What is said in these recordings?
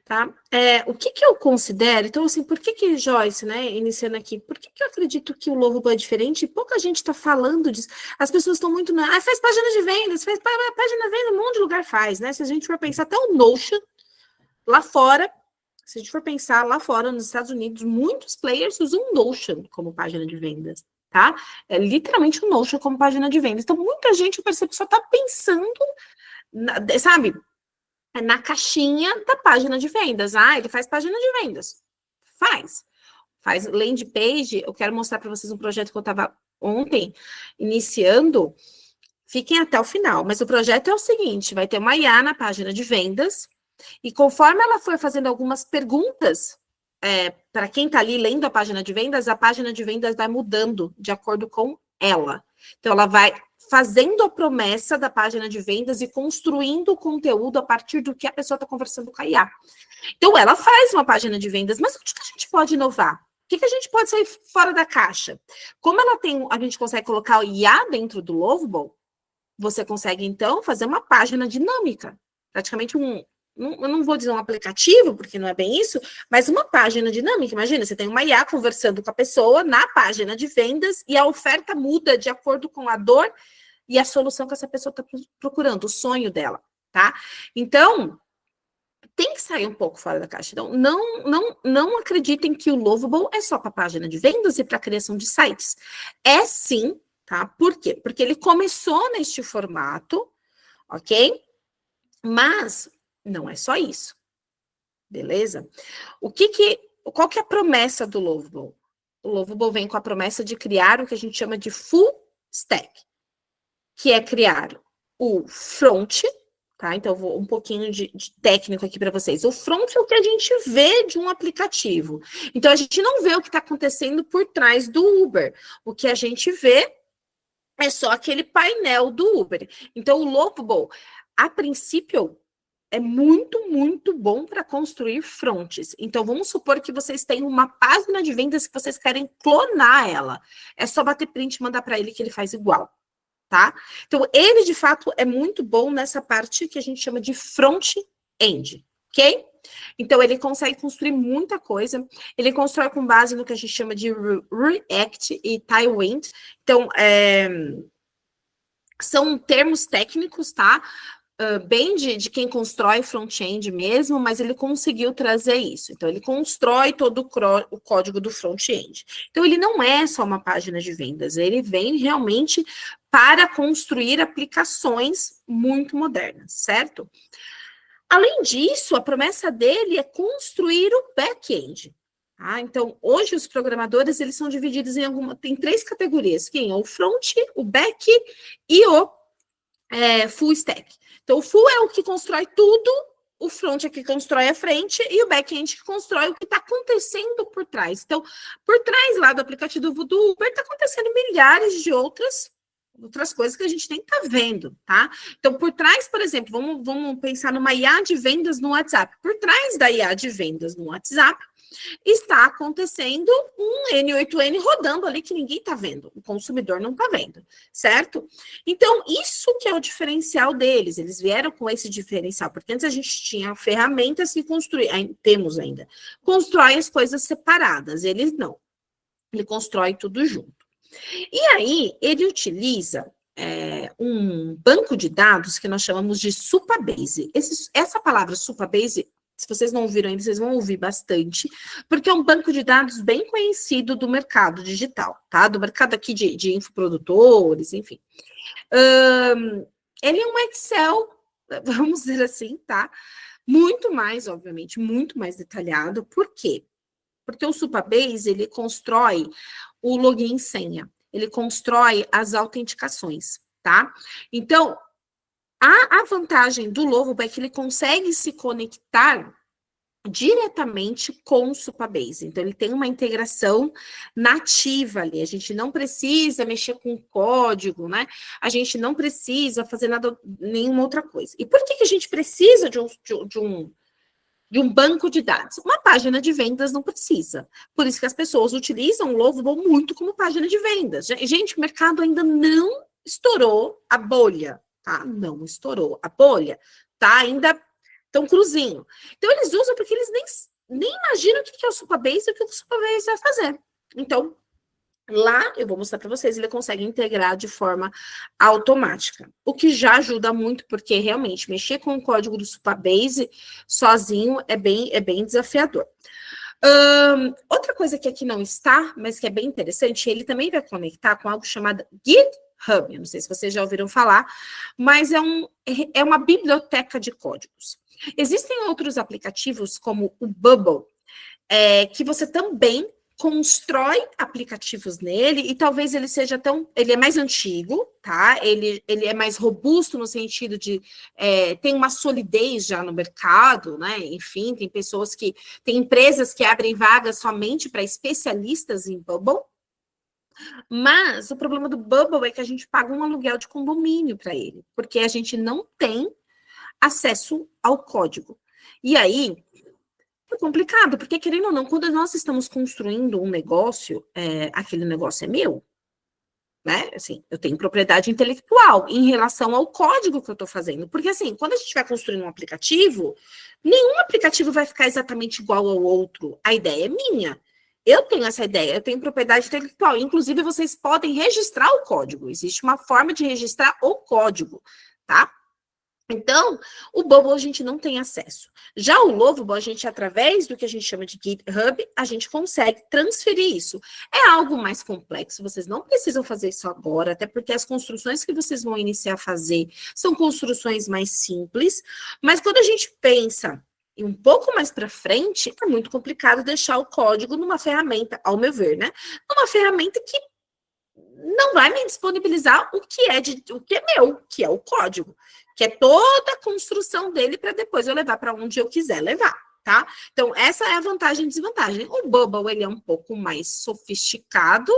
Tá? O que eu considero, então assim, por que Joyce, né, iniciando aqui, por que eu acredito que o Lovable é diferente? Pouca gente está falando disso, as pessoas estão muito, faz página de vendas, faz página de venda, um monte de lugar faz, né, se a gente for pensar até o Notion, lá fora, se a gente for pensar lá fora, nos Estados Unidos, muitos players usam o Notion como página de vendas, tá? É literalmente o Notion como página de vendas, então muita gente, eu percebo, só está pensando, sabe, na caixinha da página de vendas. Ele faz página de vendas. Faz landing page. Eu quero mostrar para vocês um projeto que eu estava ontem iniciando. Fiquem até o final. Mas o projeto é o seguinte, vai ter uma IA na página de vendas e conforme ela for fazendo algumas perguntas para quem está ali lendo a página de vendas vai mudando de acordo com ela. Então, ela vai fazendo a promessa da página de vendas e construindo o conteúdo a partir do que a pessoa está conversando com a IA. Então, ela faz uma página de vendas, mas onde que a gente pode inovar? O que a gente pode sair fora da caixa? Como a gente consegue colocar o IA dentro do Lovable, você consegue, então, fazer uma página dinâmica. Praticamente eu não vou dizer um aplicativo, porque não é bem isso, mas uma página dinâmica. Imagina, você tem uma IA conversando com a pessoa na página de vendas e a oferta muda de acordo com a dor e a solução que essa pessoa está procurando, o sonho dela, tá? Então, tem que sair um pouco fora da caixa. Então, não acreditem que o Lovable é só para página de vendas e para criação de sites. É sim, tá? Por quê? Porque ele começou neste formato, ok? Mas não é só isso, beleza? Qual que é a promessa do Lovable? O Lovable vem com a promessa de criar o que a gente chama de full stack, que é criar o front, tá? Então, eu vou um pouquinho de técnico aqui para vocês. O front é o que a gente vê de um aplicativo. Então, a gente não vê o que está acontecendo por trás do Uber. O que a gente vê é só aquele painel do Uber. Então, o Lovable, a princípio, é muito, muito bom para construir fronts. Então, vamos supor que vocês têm uma página de vendas que vocês querem clonar ela. É só bater print e mandar para ele que ele faz igual, tá? Então, ele, de fato, é muito bom nessa parte que a gente chama de front-end, ok? Então, ele consegue construir muita coisa. Ele constrói com base no que a gente chama de React e Tailwind. Então, são termos técnicos, tá? Bem de quem constrói front-end mesmo, mas ele conseguiu trazer isso. Então, ele constrói todo o código do front-end. Então, ele não é só uma página de vendas, ele vem realmente para construir aplicações muito modernas, certo? Além disso, a promessa dele é construir o back-end. Tá? Então, hoje os programadores eles são divididos tem 3 categorias, quem é o front, o back e o full stack. Então, o full é o que constrói tudo, o front é que constrói a frente e o back-end que constrói o que está acontecendo por trás. Então, por trás lá do aplicativo do Uber está acontecendo milhares de outras coisas que a gente nem está vendo, tá? Então, por trás, por exemplo, vamos pensar numa IA de vendas no WhatsApp. Por trás da IA de vendas no WhatsApp, está acontecendo um N8N rodando ali que ninguém está vendo, o consumidor não está vendo, certo? Então, isso que é o diferencial deles, eles vieram com esse diferencial, porque antes a gente tinha ferramentas que temos ainda, constrói as coisas separadas, eles não, ele constrói tudo junto. E aí, ele utiliza um banco de dados que nós chamamos de Supabase. Essa palavra Supabase, se vocês não ouviram ainda, vocês vão ouvir bastante, porque é um banco de dados bem conhecido do mercado digital, tá? Do mercado aqui de infoprodutores, enfim. Ele é um Excel, vamos dizer assim, tá? Muito mais, obviamente, muito mais detalhado. Por quê? Porque o Supabase, ele constrói o login e senha, ele constrói as autenticações, tá? Então, a vantagem do Lovable é que ele consegue se conectar diretamente com o Supabase. Então, ele tem uma integração nativa ali. A gente não precisa mexer com o código, né? A gente não precisa fazer nenhuma outra coisa. E por que a gente precisa de um banco de dados? Uma página de vendas não precisa. Por isso que as pessoas utilizam o Lovable muito como página de vendas. Gente, o mercado ainda não estourou a bolha, tá? Não estourou a bolha, tá? Ainda Então, cruzinho. Então, eles usam porque eles nem imaginam o que é o Supabase e o que o Supabase vai fazer. Então, lá, eu vou mostrar para vocês, ele consegue integrar de forma automática, o que já ajuda muito, porque realmente mexer com o código do Supabase sozinho é bem desafiador. Outra coisa que aqui não está, mas que é bem interessante, ele também vai conectar com algo chamado GitHub. Eu não sei se vocês já ouviram falar, mas é uma biblioteca de códigos. Existem outros aplicativos, como o Bubble, que você também constrói aplicativos nele, e talvez ele seja ele é mais antigo, tá? Ele é mais robusto no sentido de tem uma solidez já no mercado, né? Enfim, tem empresas que abrem vagas somente para especialistas em Bubble, mas o problema do Bubble é que a gente paga um aluguel de condomínio para ele, porque a gente não tem acesso ao código. E aí, é complicado, porque querendo ou não, quando nós estamos construindo um negócio, aquele negócio é meu, né? Assim, eu tenho propriedade intelectual em relação ao código que eu estou fazendo. Porque assim, quando a gente vai construindo um aplicativo, nenhum aplicativo vai ficar exatamente igual ao outro. A ideia é minha. Eu tenho essa ideia, eu tenho propriedade intelectual. Inclusive, vocês podem registrar o código. Existe uma forma de registrar o código, tá? Então, o Bubble a gente não tem acesso. Já o Lovable, a gente, através do que a gente chama de GitHub, a gente consegue transferir isso. É algo mais complexo, vocês não precisam fazer isso agora, até porque as construções que vocês vão iniciar a fazer são construções mais simples, mas quando a gente pensa e um pouco mais para frente, é muito complicado deixar o código numa ferramenta, ao meu ver, né? Numa ferramenta que não vai me disponibilizar o que é meu, que é o código, que é toda a construção dele para depois eu levar para onde eu quiser levar, tá? Então, essa é a vantagem e desvantagem. O Bubble, ele é um pouco mais sofisticado,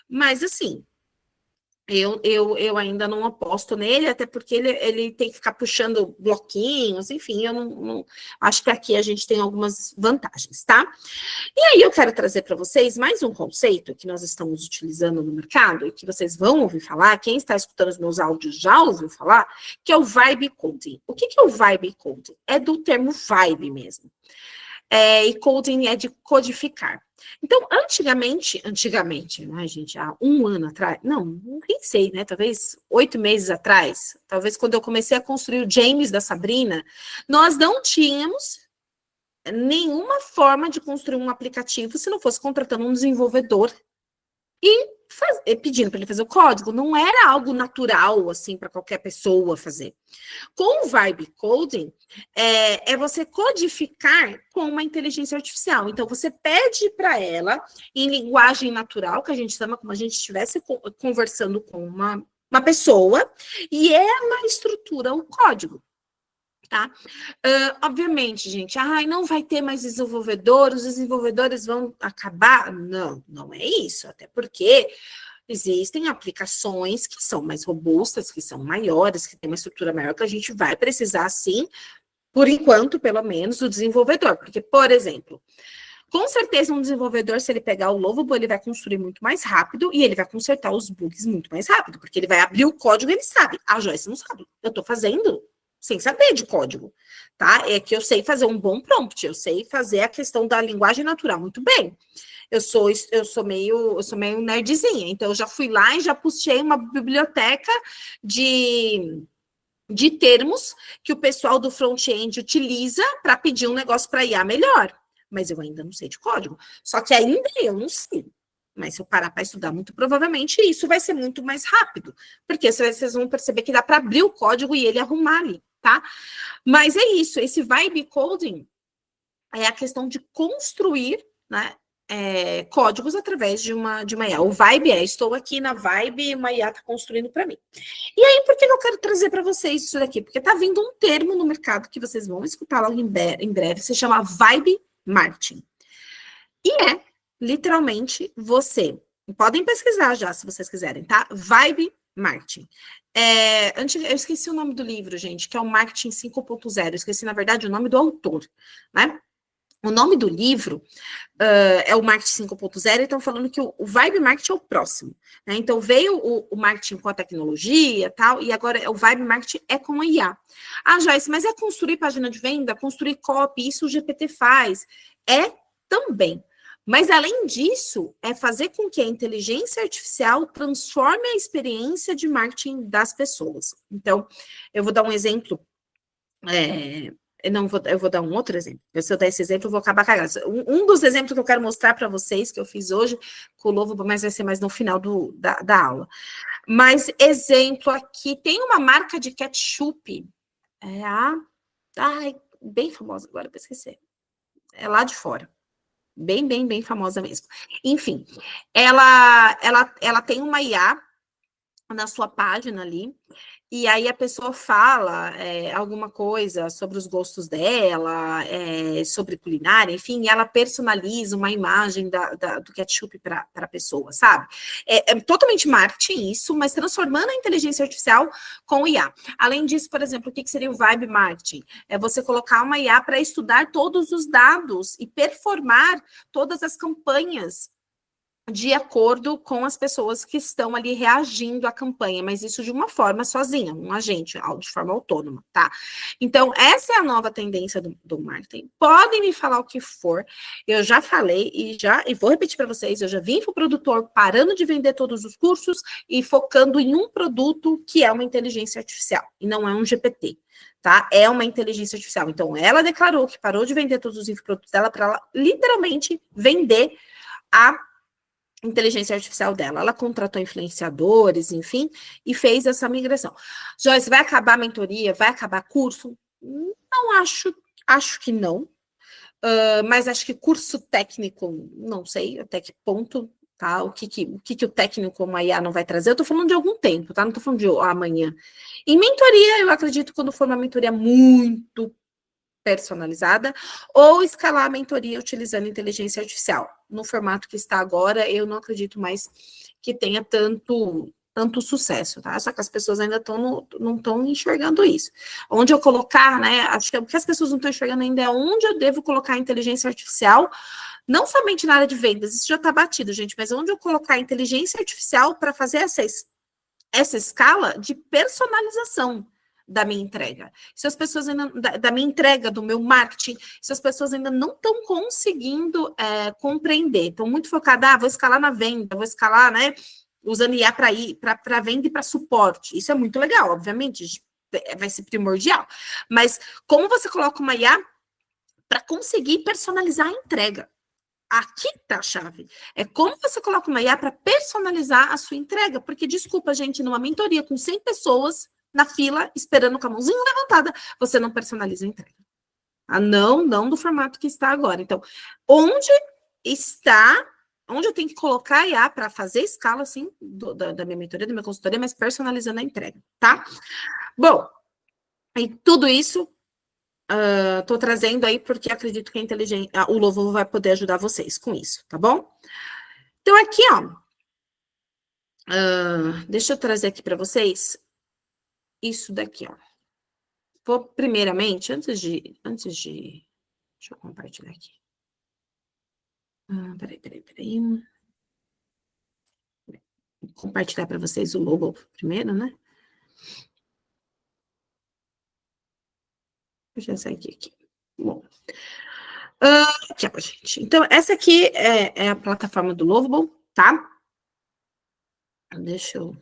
mas assim, eu ainda não aposto nele, até porque ele tem que ficar puxando bloquinhos, enfim, eu não acho que aqui a gente tem algumas vantagens, tá? E aí eu quero trazer para vocês mais um conceito que nós estamos utilizando no mercado e que vocês vão ouvir falar, quem está escutando os meus áudios já ouviu falar, que é o vibe coding. O que é o vibe coding? É do termo vibe mesmo. E coding é de codificar. Então, antigamente, né, gente, há um ano atrás, nem sei, né, talvez 8 meses atrás, talvez quando eu comecei a construir o James da Sabrina, nós não tínhamos nenhuma forma de construir um aplicativo se não fosse contratando um desenvolvedor e pedindo para ele fazer o código. Não era algo natural, assim, para qualquer pessoa fazer. Com o Vibe Coding, é você codificar com uma inteligência artificial. Então, você pede para ela, em linguagem natural, que a gente chama como a gente estivesse conversando com uma pessoa, e ela estrutura o código. Tá? Obviamente, gente, não vai ter mais desenvolvedores, os desenvolvedores vão acabar. Não é isso, até porque existem aplicações que são mais robustas, que são maiores, que têm uma estrutura maior, que a gente vai precisar, sim, por enquanto, pelo menos, do desenvolvedor. Porque, por exemplo, com certeza um desenvolvedor, se ele pegar o Lovable, ele vai construir muito mais rápido e ele vai consertar os bugs muito mais rápido, porque ele vai abrir o código e ele sabe. A Joyce não sabe. Eu estou fazendo sem saber de código, tá? É que eu sei fazer um bom prompt, eu sei fazer a questão da linguagem natural muito bem. Eu sou meio nerdzinha, então eu já fui lá e já puxei uma biblioteca de termos que o pessoal do front-end utiliza para pedir um negócio para IA melhor. Mas eu ainda não sei de código. Só que ainda eu não sei. Mas se eu parar para estudar, muito provavelmente isso vai ser muito mais rápido. Porque vocês vão perceber que dá para abrir o código e ele arrumar ali, tá? Mas é isso, esse vibe coding é a questão de construir, né, códigos através de uma IA. O vibe estou aqui na vibe e uma IA está construindo para mim. E aí, por que eu quero trazer para vocês isso daqui? Porque está vindo um termo no mercado que vocês vão escutar logo em breve, se chama vibe marketing. E literalmente, podem pesquisar já, se vocês quiserem, tá? Vibe marketing. Eu esqueci o nome do livro, gente, que é o Marketing 5.0. Eu esqueci, na verdade, o nome do autor, né? O nome do livro é o Marketing 5.0, e estão falando que o Vibe Marketing é o próximo. Né? Então, veio o marketing com a tecnologia tal, e agora o Vibe Marketing é com a IA. Ah, Joyce, mas é construir página de venda, construir copy, isso o GPT faz. É também. Mas, além disso, é fazer com que a inteligência artificial transforme a experiência de marketing das pessoas. Então, eu vou dar um exemplo. Não, eu vou dar um outro exemplo. Se eu der esse exemplo, eu vou acabar cagando. Um dos exemplos que eu quero mostrar para vocês, que eu fiz hoje com o Lobo, mas vai ser mais no final da aula. Mas, exemplo aqui, tem uma marca de ketchup, bem famosa, agora para esquecer. É lá de fora. Bem famosa mesmo. Enfim, ela tem uma IA na sua página ali, e aí a pessoa fala alguma coisa sobre os gostos dela, sobre culinária, enfim, e ela personaliza uma imagem do ketchup para a pessoa, sabe? É totalmente marketing isso, mas transformando a inteligência artificial com o IA. Além disso, por exemplo, o que seria o Vibe Marketing? É você colocar uma IA para estudar todos os dados e performar todas as campanhas de acordo com as pessoas que estão ali reagindo à campanha, mas isso de uma forma sozinha, um agente, de forma autônoma, tá? Então, essa é a nova tendência do marketing. Podem me falar o que for, eu já falei e vou repetir para vocês, eu já vim para o produtor parando de vender todos os cursos e focando em um produto que é uma inteligência artificial, e não é um GPT. Tá? É uma inteligência artificial. Então, ela declarou que parou de vender todos os infoprodutos dela para ela literalmente vender a inteligência artificial dela. Ela contratou influenciadores, enfim, e fez essa migração. Joyce, vai acabar a mentoria? Vai acabar curso? Não acho que não. Mas acho que curso técnico, não sei até que ponto, tá? O que o técnico, uma IA não vai trazer? Eu tô falando de algum tempo, tá? Não tô falando de amanhã. Em mentoria, eu acredito que quando for uma mentoria muito personalizada, ou escalar a mentoria utilizando inteligência artificial. No formato que está agora, eu não acredito mais que tenha tanto sucesso, tá? Só que as pessoas ainda não estão enxergando isso. Onde eu colocar, né? Acho que o que as pessoas não estão enxergando ainda é onde eu devo colocar a inteligência artificial, não somente na área de vendas, isso já está batido, gente, mas onde eu colocar a inteligência artificial para fazer essa escala de personalização da minha entrega. Se as pessoas ainda, da minha entrega, do meu marketing, se as pessoas ainda não estão conseguindo compreender, estão muito focadas, vou escalar na venda, vou escalar, né, usando IA para venda e para suporte. Isso é muito legal, obviamente, vai ser primordial. Mas como você coloca uma IA para conseguir personalizar a entrega? Aqui tá a chave. É como você coloca uma IA para personalizar a sua entrega. Porque, desculpa, gente, numa mentoria com 100 pessoas na fila, esperando com a mãozinha levantada, você não personaliza a entrega. Não do formato que está agora. Então, onde eu tenho que colocar a IA para fazer escala, assim, da minha mentoria, da minha consultoria, mas personalizando a entrega, tá? Bom, e tudo isso estou trazendo aí porque acredito que o Lovo vai poder ajudar vocês com isso, tá bom? Então, aqui, ó, deixa eu trazer aqui para vocês isso daqui, ó. Vou, primeiramente, antes de... Deixa eu compartilhar aqui. Peraí. Vou compartilhar para vocês o logo primeiro, né? Deixa eu sair aqui. Bom. Aqui, ó, gente. Então, essa aqui é a plataforma do Lovable, tá? Deixa eu...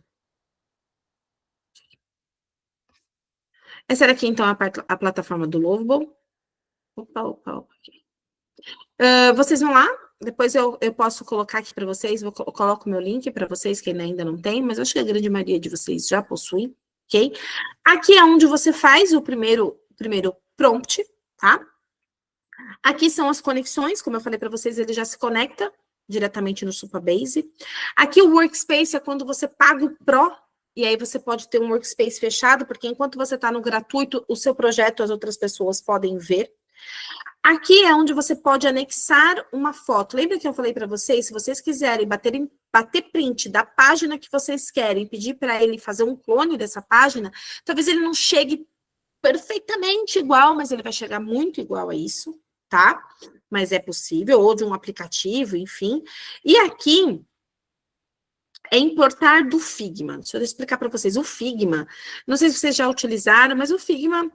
Essa daqui, então, é a plataforma do Lovable. Opa. Vocês vão lá, depois eu posso colocar aqui para vocês, eu coloco o meu link para vocês que ainda não tem, mas acho que a grande maioria de vocês já possui, ok? Aqui é onde você faz o primeiro prompt, tá? Aqui são as conexões, como eu falei para vocês, ele já se conecta diretamente no Supabase. Aqui o Workspace é quando você paga o Pro, e aí você pode ter um Workspace fechado, porque enquanto você está no gratuito, o seu projeto as outras pessoas podem ver. Aqui é onde você pode anexar uma foto. Lembra que eu falei para vocês, se vocês quiserem bater print da página que vocês querem, pedir para ele fazer um clone dessa página, talvez ele não chegue perfeitamente igual, mas ele vai chegar muito igual a isso, tá? Mas é possível, ou de um aplicativo, enfim. E aqui é importar do Figma. Deixa eu explicar para vocês. O Figma, não sei se vocês já utilizaram, mas o Figma.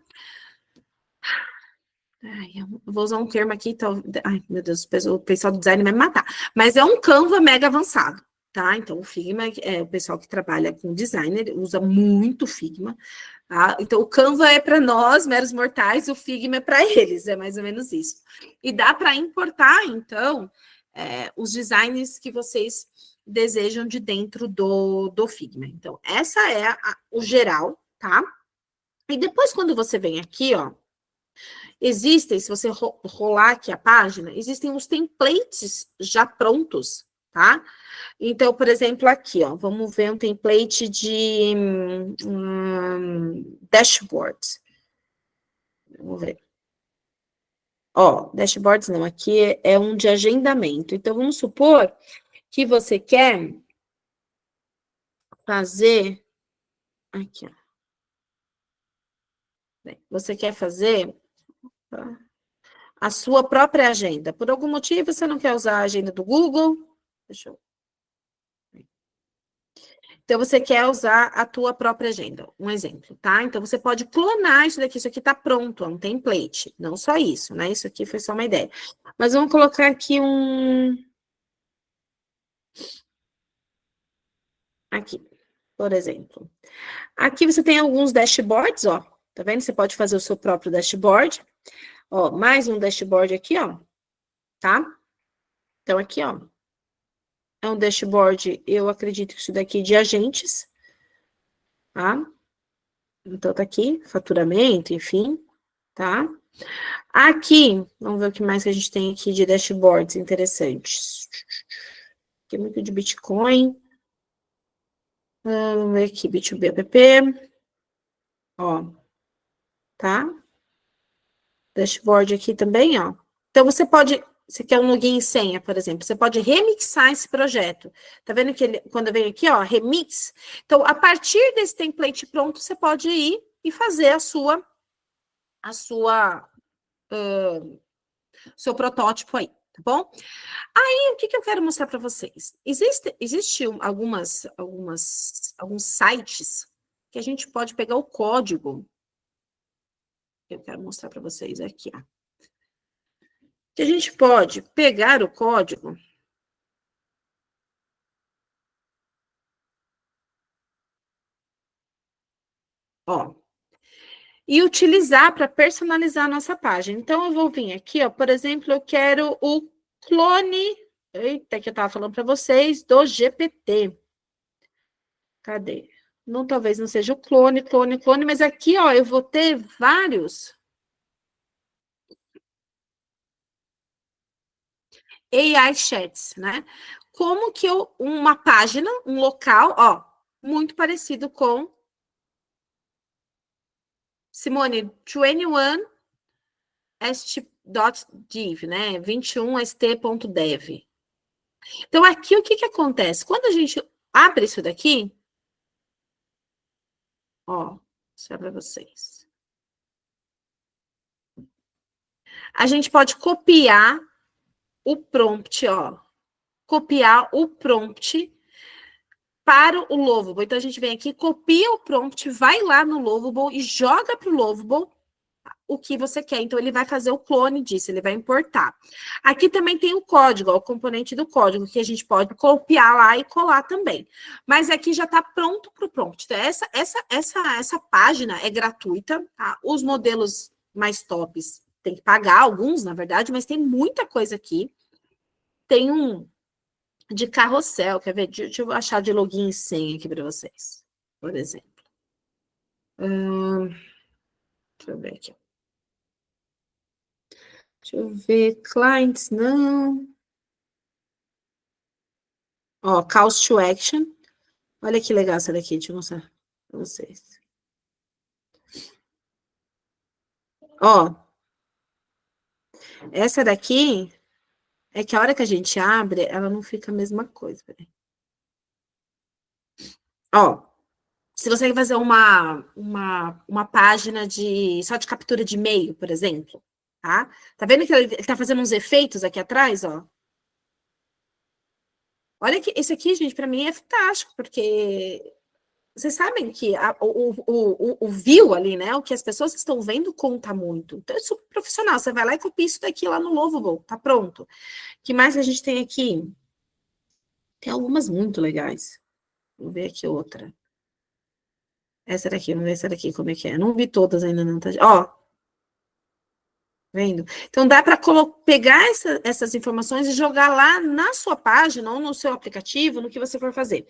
Ai, eu vou usar um termo aqui, ai, meu Deus, o pessoal do design vai me matar. Mas é um Canva mega avançado, tá? Então, o Figma, o pessoal que trabalha com designer usa muito Figma. Tá? Então, o Canva é para nós, meros mortais, o Figma é para eles, é mais ou menos isso. E dá para importar, então, os designs que vocês desejam de dentro do Figma. Então, essa é o geral, tá? E depois, quando você vem aqui, ó, existem, se você rolar aqui a página, existem os templates já prontos, tá? Então, por exemplo, aqui, ó, vamos ver um template de dashboard. Vamos ver. Ó, dashboards não, aqui é um de agendamento. Então, vamos supor que você quer fazer. Aqui, ó. Você quer fazer a sua própria agenda. Por algum motivo, você não quer usar a agenda do Google. Deixa eu. Então, você quer usar a tua própria agenda. Um exemplo, tá? Então, você pode clonar isso aqui tá pronto, é um template. Não só isso, né? Isso aqui foi só uma ideia. Mas vamos colocar aqui Aqui, por exemplo. Aqui você tem alguns dashboards, ó. Tá vendo? Você pode fazer o seu próprio dashboard. Ó, mais um dashboard aqui, ó. Tá? Então, aqui, ó. É um dashboard, eu acredito que isso daqui é de agentes, tá? Então, tá aqui, faturamento, enfim, tá? Aqui, vamos ver o que mais que a gente tem aqui de dashboards interessantes. Aqui é muito de Bitcoin. Vamos ver aqui, B2B app. Ó, tá? Dashboard aqui também, ó. Então, você quer um login e senha, por exemplo, você pode remixar esse projeto. Tá vendo que quando vem aqui, ó, remix? Então, a partir desse template pronto, você pode ir e fazer seu protótipo aí, tá bom? Aí, o que eu quero mostrar para vocês? Existe alguns sites que a gente pode pegar o código. Eu quero mostrar para vocês aqui, ó. Que a gente pode pegar o código. Ó, e utilizar para personalizar a nossa página. Então, eu vou vir aqui, ó, por exemplo, eu quero o clone, eita, que eu estava falando para vocês, do GPT. Cadê? Não, talvez não seja o clone, mas aqui, ó, eu vou ter vários AI chats, né? Como que uma página, um local, ó, muito parecido com Simone, 21 st.div, né? 21st.dev. Então, aqui, o que que acontece? Quando a gente abre isso daqui, ó, deixa eu para vocês. A gente pode copiar o prompt, ó. Copiar o prompt para o Lovable. Então, a gente vem aqui, copia o prompt, vai lá no Lovable e joga para o Lovable o que você quer. Então, ele vai fazer o clone disso, ele vai importar. Aqui também tem o código, ó, o componente do código, que a gente pode copiar lá e colar também. Mas aqui já está pronto para o prompt. Então, essa página é gratuita, tá? Os modelos mais tops tem que pagar, alguns, na verdade, mas tem muita coisa aqui. Tem um de carrossel, quer ver? Deixa eu achar de login e senha aqui para vocês, por exemplo. Deixa eu ver aqui. Deixa eu ver, clients, não. Ó, calls to action. Olha que legal essa daqui, deixa eu mostrar para vocês. Ó, essa daqui é que a hora que a gente abre, ela não fica a mesma coisa. Peraí. Ó, se você quer fazer uma página só de captura de e-mail, por exemplo, tá? Tá vendo que ele tá fazendo uns efeitos aqui atrás, ó? Olha que esse aqui, gente, para mim é fantástico, porque vocês sabem que o view ali, né? O que as pessoas estão vendo conta muito. Então é super profissional. Você vai lá e copia isso daqui lá no Lovable, tá pronto. O que mais a gente tem aqui? Tem algumas muito legais. Vou ver aqui outra. Essa daqui, vamos ver essa daqui como é que é. Não vi todas ainda, não. Tá? Ó, vendo? Então dá para pegar essas informações e jogar lá na sua página ou no seu aplicativo, no que você for fazer.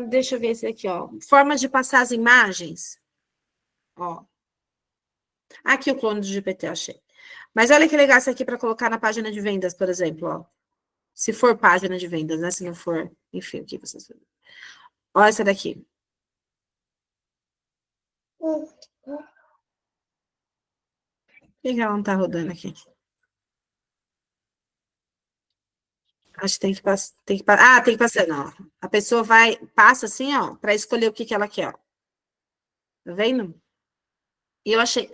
Deixa eu ver esse aqui, ó. Forma de passar as imagens. Ó. Aqui o clone do GPT, achei. Mas olha que legal isso aqui para colocar na página de vendas, por exemplo, ó. Se for página de vendas, né? Se não for, enfim, o que vocês. Olha essa daqui. Por que ela não tá rodando aqui? Acho que tem que passar. Tem que passar, não. A pessoa passa assim, ó, para escolher o que ela quer, ó. Tá vendo? E eu achei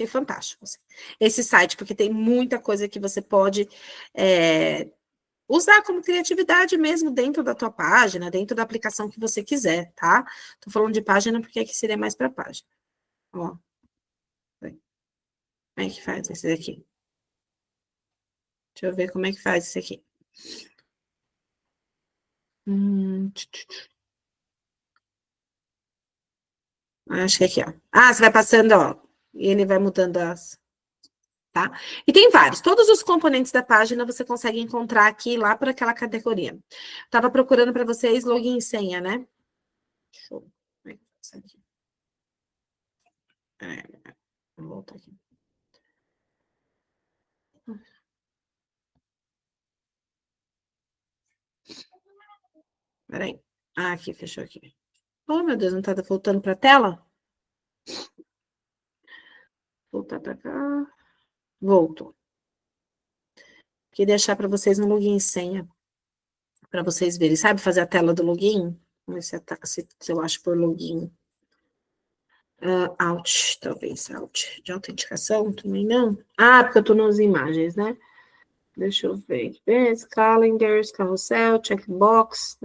fantástico assim, esse site, porque tem muita coisa que você pode usar como criatividade mesmo dentro da tua página, dentro da aplicação que você quiser, tá? Tô falando de página porque aqui seria mais para página. Ó. Como é que faz esse daqui? Deixa eu ver como é que faz esse aqui. Acho que aqui, ó. Ah, você vai passando, ó. E ele vai mudando as. Tá? E tem vários. Todos os componentes da página você consegue encontrar aqui, lá por aquela categoria. Tava procurando para vocês login e senha, né? Show. Como é que faz isso aqui? Vou voltar aqui. Peraí. Ah, aqui, fechou aqui. Oh, meu Deus, não tá voltando para a tela? Voltar para cá. Voltou. Queria deixar para vocês um login e senha. Para vocês verem. Sabe fazer a tela do login? Vamos ver se eu acho por login. Out, talvez. Out. De autenticação também não. Ah, porque eu tô nas imagens, né? Deixa eu ver. Calendars, carrossel, checkbox,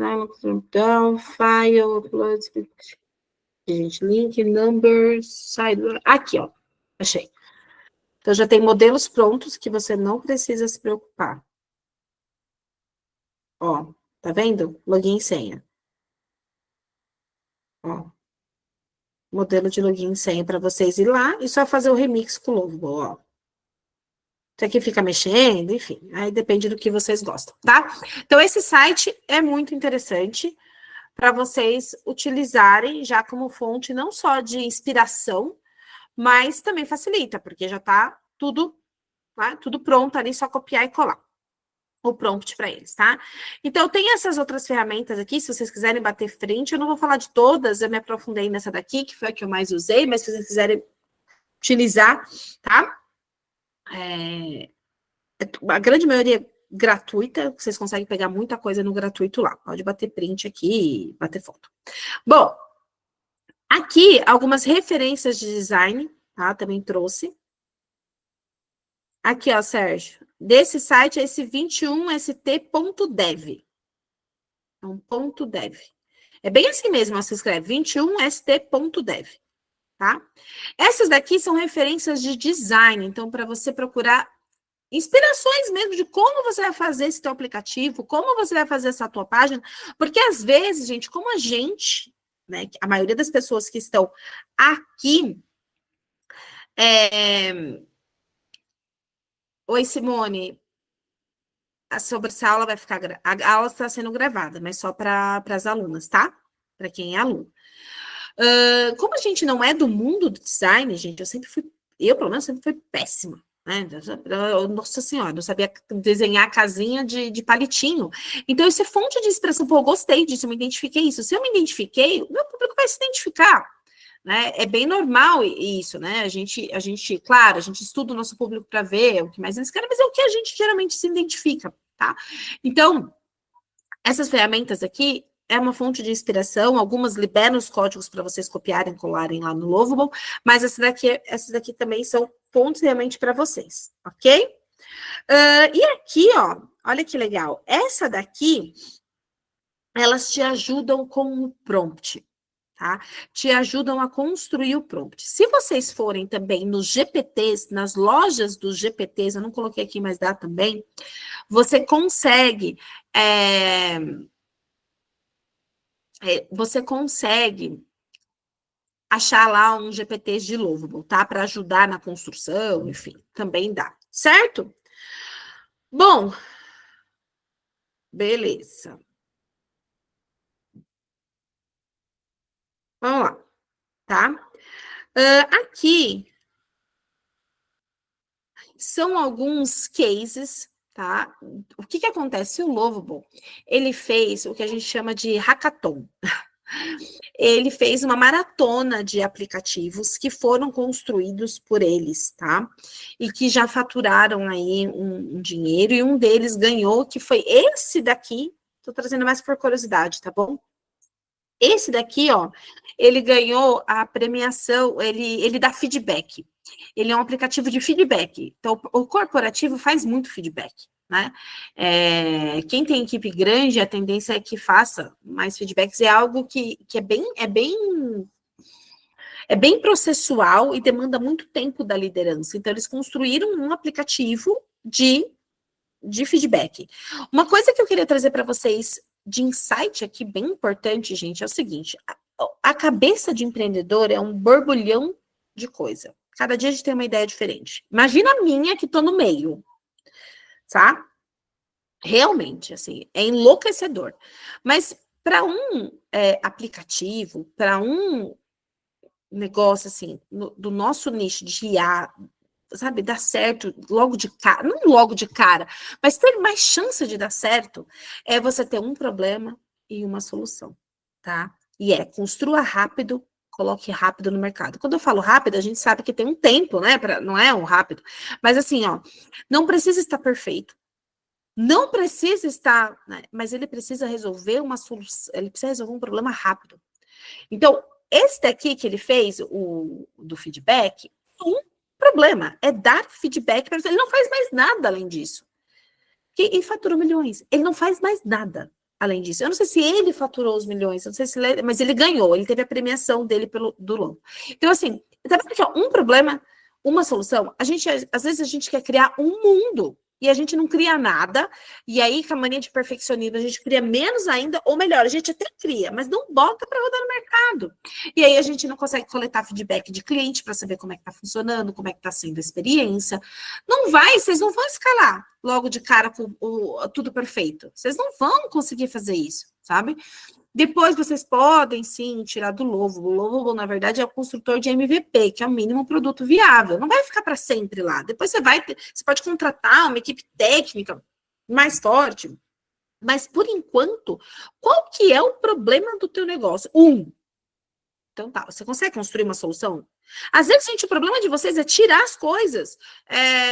down, file, upload, gente, link, numbers, sidebar. Aqui, ó. Achei. Então, já tem modelos prontos que você não precisa se preocupar. Ó, tá vendo? Login e senha. Ó. Modelo de login e senha para vocês ir lá e só fazer o remix com o logo, ó. Isso aqui fica mexendo, enfim, aí depende do que vocês gostam, tá? Então, esse site é muito interessante para vocês utilizarem já como fonte não só de inspiração, mas também facilita, porque já tá tudo, tá? Tudo pronto ali, só copiar e colar o prompt para eles, tá? Então, tem essas outras ferramentas aqui, se vocês quiserem bater frente, eu não vou falar de todas, eu me aprofundei nessa daqui, que foi a que eu mais usei, mas se vocês quiserem utilizar, tá? A grande maioria gratuita, vocês conseguem pegar muita coisa no gratuito lá. Pode bater print aqui e bater foto. Bom, aqui algumas referências de design, tá? Também trouxe. Aqui, ó, Sérgio. Desse site é esse 21st.dev. É um ponto .dev. É bem assim mesmo, ó, você escreve 21st.dev, tá? Essas daqui são referências de design, então para você procurar inspirações mesmo de como você vai fazer esse teu aplicativo, como você vai fazer essa tua página, porque às vezes, gente, como a gente, né, a maioria das pessoas que estão aqui, oi, Simone, sobre essa aula vai ficar, a aula está sendo gravada, mas só para as alunas, tá? Para quem é aluno. Como a gente não é do mundo do design, gente, eu pelo menos sempre fui péssima. Né? Nossa senhora, eu sabia desenhar casinha de palitinho. Então, isso é fonte de inspiração. Pô, eu gostei disso, eu me identifiquei isso. Se eu me identifiquei, o meu público vai se identificar. Né? É bem normal isso, né? Claro, a gente estuda o nosso público para ver o que mais eles querem, mas é o que a gente geralmente se identifica, tá? Então, essas ferramentas aqui é uma fonte de inspiração, algumas liberam os códigos para vocês copiarem, colarem lá no Lovable, mas essas daqui também são pontos realmente para vocês, ok? E aqui, ó, olha que legal. Essa daqui, elas te ajudam com o prompt, tá? Te ajudam a construir o prompt. Se vocês forem também nos GPTs, nas lojas dos GPTs, eu não coloquei aqui, mas dá também, você consegue... você consegue achar lá um GPT de Lovable, tá? Para ajudar na construção, enfim, também dá, certo? Bom, beleza. Vamos lá, tá? Aqui são alguns cases, tá? O que que acontece? O Lovable, ele fez o que a gente chama de hackathon. Ele fez uma maratona de aplicativos que foram construídos por eles, tá? E que já faturaram aí um dinheiro, e um deles ganhou, que foi esse daqui. Tô trazendo mais por curiosidade, tá bom? Esse daqui, ó, ele ganhou a premiação, ele dá feedback. Ele é um aplicativo de feedback. Então, o corporativo faz muito feedback, né? Quem tem equipe grande, a tendência é que faça mais feedbacks. É algo que é bem processual e demanda muito tempo da liderança. Então, eles construíram um aplicativo de feedback. Uma coisa que eu queria trazer para vocês de insight aqui, bem importante, gente, é o seguinte: a cabeça de empreendedor é um borbulhão de coisa. Cada dia a gente tem uma ideia diferente. Imagina a minha que estou no meio, tá? Realmente, assim, é enlouquecedor. Mas para um aplicativo, para um negócio assim, do nosso nicho de IA, sabe, dar certo logo de cara, não logo de cara, mas ter mais chance de dar certo, é você ter um problema e uma solução, tá? E construa rápido, coloque rápido no mercado. Quando eu falo rápido, a gente sabe que tem um tempo, né? Não é um rápido. Mas assim, ó, não precisa estar perfeito. Não precisa estar, né, mas ele precisa resolver uma solução, ele precisa resolver um problema rápido. Então, esse daqui que ele fez, o do feedback, um problema é dar feedback para você. Ele não faz mais nada além disso. E faturou milhões. Ele não faz mais nada além disso. Eu não sei se ele faturou os milhões, eu não sei se ele, mas ele ganhou, ele teve a premiação dele do longo. Então, assim, tá vendo que é um problema, uma solução? Às vezes a gente quer criar um mundo e a gente não cria nada, e aí, com a mania de perfeccionismo, a gente cria menos ainda, ou melhor, a gente até cria, mas não bota para rodar no mercado. E aí a gente não consegue coletar feedback de cliente para saber como é que está funcionando, como é que está sendo a experiência. Não vai, vocês não vão escalar logo de cara com tudo perfeito. Vocês não vão conseguir fazer isso, sabe? Depois vocês podem, sim, tirar do Lovo. O Lovo, na verdade, é o construtor de MVP, que é o mínimo produto viável. Não vai ficar para sempre lá. Depois você pode contratar uma equipe técnica mais forte. Mas, por enquanto, qual que é o problema do teu negócio? Então tá, você consegue construir uma solução? Às vezes, gente, o problema de vocês é tirar as coisas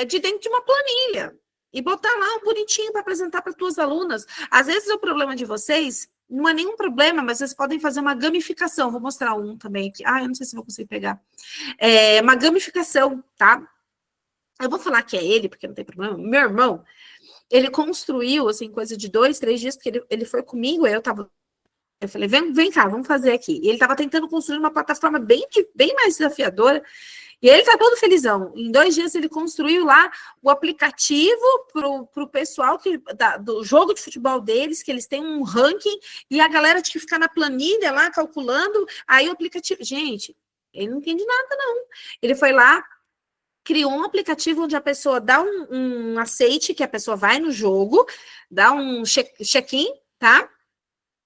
de dentro de uma planilha e botar lá um bonitinho para apresentar para tuas alunas. Às vezes o problema de vocês não é nenhum problema, mas vocês podem fazer uma gamificação. Vou mostrar um também aqui. Eu não sei se vou conseguir pegar. Uma gamificação, tá? Eu vou falar que é ele, porque não tem problema. Meu irmão, ele construiu, assim, coisa de 2, 3 dias, porque ele foi comigo, eu falei, vem cá, vamos fazer aqui. E ele estava tentando construir uma plataforma bem mais desafiadora, e ele está todo felizão. Em 2 dias ele construiu lá o aplicativo para o pessoal do jogo de futebol deles, que eles têm um ranking, e a galera tinha que ficar na planilha lá, calculando, aí o aplicativo... Gente, ele não entende nada, não. Ele foi lá, criou um aplicativo onde a pessoa dá um aceite, que a pessoa vai no jogo, dá um check-in, tá?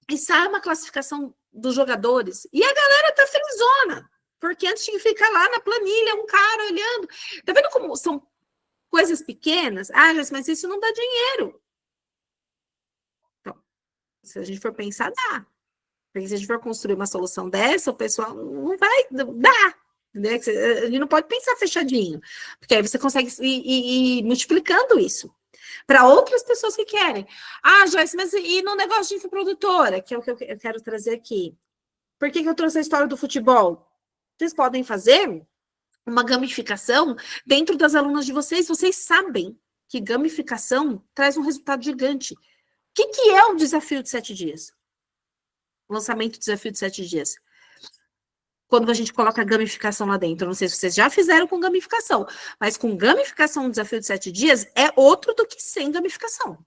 E sai uma classificação dos jogadores. E a galera tá felizona, porque antes tinha que ficar lá na planilha, um cara olhando. Tá vendo como são coisas pequenas? Mas isso não dá dinheiro. Então, se a gente for pensar, dá. Porque se a gente for construir uma solução dessa, o pessoal não vai dar. Né? A gente não pode pensar fechadinho. Porque aí você consegue ir multiplicando isso para outras pessoas que querem. Joyce, mas e no negócio de infoprodutora, que é o que eu quero trazer aqui? Por que eu trouxe a história do futebol? Vocês podem fazer uma gamificação dentro das alunas de vocês. Vocês sabem que gamificação traz um resultado gigante. O que é o desafio de 7 dias? O lançamento do desafio de 7 dias. Quando a gente coloca gamificação lá dentro. Não sei se vocês já fizeram com gamificação, mas com gamificação, o desafio de 7 dias é outro do que sem gamificação.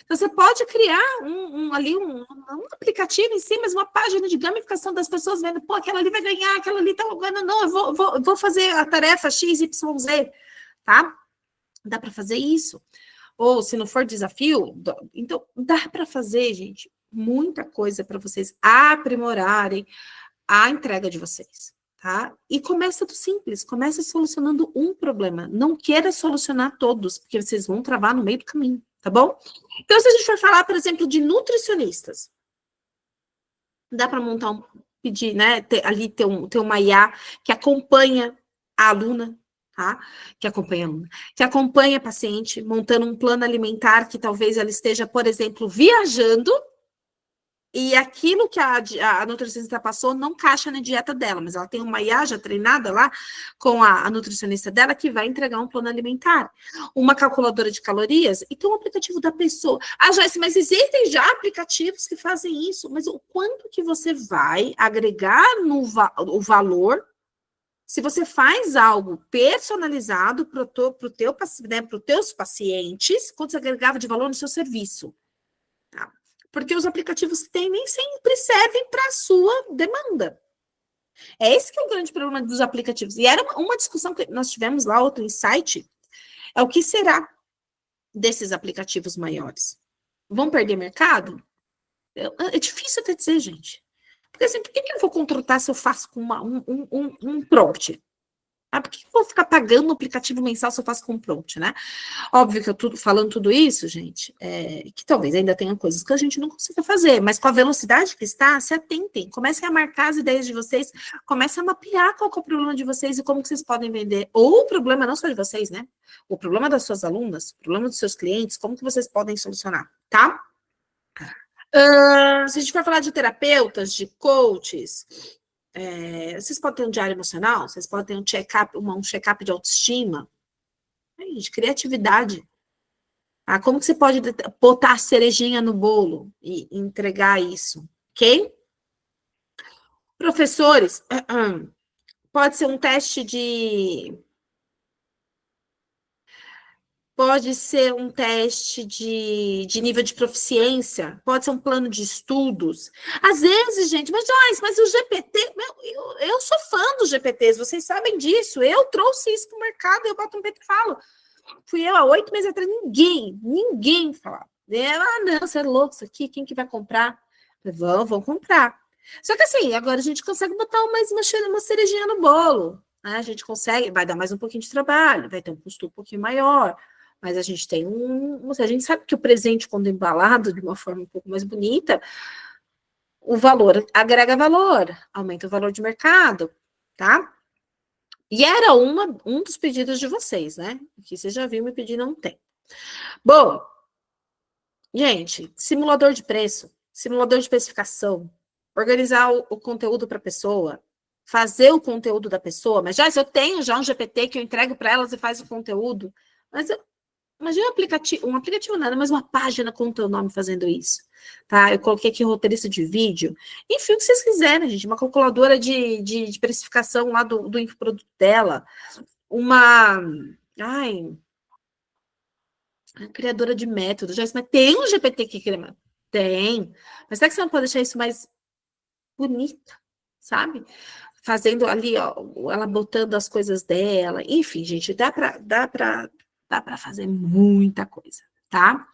Então, você pode criar um aplicativo em si, mas uma página de gamificação das pessoas vendo, pô, aquela ali vai ganhar, aquela ali tá ganhando, não, eu vou fazer a tarefa X, Y, Z, tá? Dá para fazer isso. Ou, se não for desafio, então, dá para fazer, gente, muita coisa para vocês aprimorarem a entrega de vocês, tá? E começa do simples, começa solucionando um problema. Não queira solucionar todos, porque vocês vão travar no meio do caminho, tá bom? Então, se a gente for falar, por exemplo, de nutricionistas, dá para montar pedir, né? Ter uma IA que acompanha a aluna, tá? Que acompanha a paciente, montando um plano alimentar que talvez ela esteja, por exemplo, viajando. E aquilo que a nutricionista passou não caixa na dieta dela, mas ela tem uma IA já treinada lá com a nutricionista dela que vai entregar um plano alimentar. Uma calculadora de calorias e tem um aplicativo da pessoa. Ah, Joyce, mas existem já aplicativos que fazem isso, mas o quanto que você vai agregar o valor se você faz algo personalizado para os teus pacientes, quanto você agregava de valor no seu serviço? Tá? Porque os aplicativos que tem nem sempre servem para a sua demanda. É esse que é o grande problema dos aplicativos. E era uma discussão que nós tivemos lá, outro insight, é o que será desses aplicativos maiores? Vão perder mercado? É difícil até dizer, gente. Porque assim, por que eu vou contratar se eu faço com um prompt? Por que eu vou ficar pagando no aplicativo mensal se eu faço com um prompt, né? Óbvio que eu falando tudo isso, gente, que talvez ainda tenha coisas que a gente não consiga fazer, mas com a velocidade que está, se atentem, comecem a marcar as ideias de vocês, comecem a mapear qual que é o problema de vocês e como que vocês podem vender, ou o problema não só de vocês, né? O problema das suas alunas, o problema dos seus clientes, como que vocês podem solucionar, tá? Se a gente for falar de terapeutas, de coaches, vocês podem ter um diário emocional, vocês podem ter um check-up de autoestima, de criatividade. Como que você pode botar a cerejinha no bolo e entregar isso, ok? Professores, pode ser um teste de... Pode ser um teste de nível de proficiência, pode ser um plano de estudos. Às vezes, gente, mas o GPT, eu sou fã dos GPTs, vocês sabem disso, eu trouxe isso para o mercado, eu boto um peito e falo. Fui eu há 8 meses atrás, ninguém falava. Não, você é louco, isso aqui, quem que vai comprar? Vão comprar. Só que assim, agora a gente consegue botar uma cerejinha no bolo. Né? A gente consegue, vai dar mais um pouquinho de trabalho, vai ter um custo um pouquinho maior, mas a gente tem a gente sabe que o presente, quando embalado de uma forma um pouco mais bonita, o valor agrega valor, aumenta o valor de mercado, tá? E era um dos pedidos de vocês, né? Aqui você já viu me pedir, não tem. Bom, gente, simulador de preço, simulador de especificação, organizar o conteúdo para a pessoa, fazer o conteúdo da pessoa, mas eu tenho já um GPT que eu entrego para elas e faz o conteúdo, mas imagina um aplicativo nada, mas uma página com o teu nome fazendo isso, tá? Eu coloquei aqui roteirista de vídeo, enfim, o que vocês quiserem, gente, uma calculadora de precificação lá do infoproduto dela, uma criadora de método, mas tem um GPT que cria, tem, mas será que você não pode deixar isso mais bonita, sabe? Fazendo ali, ó, ela botando as coisas dela, enfim, gente, dá para fazer muita coisa, tá?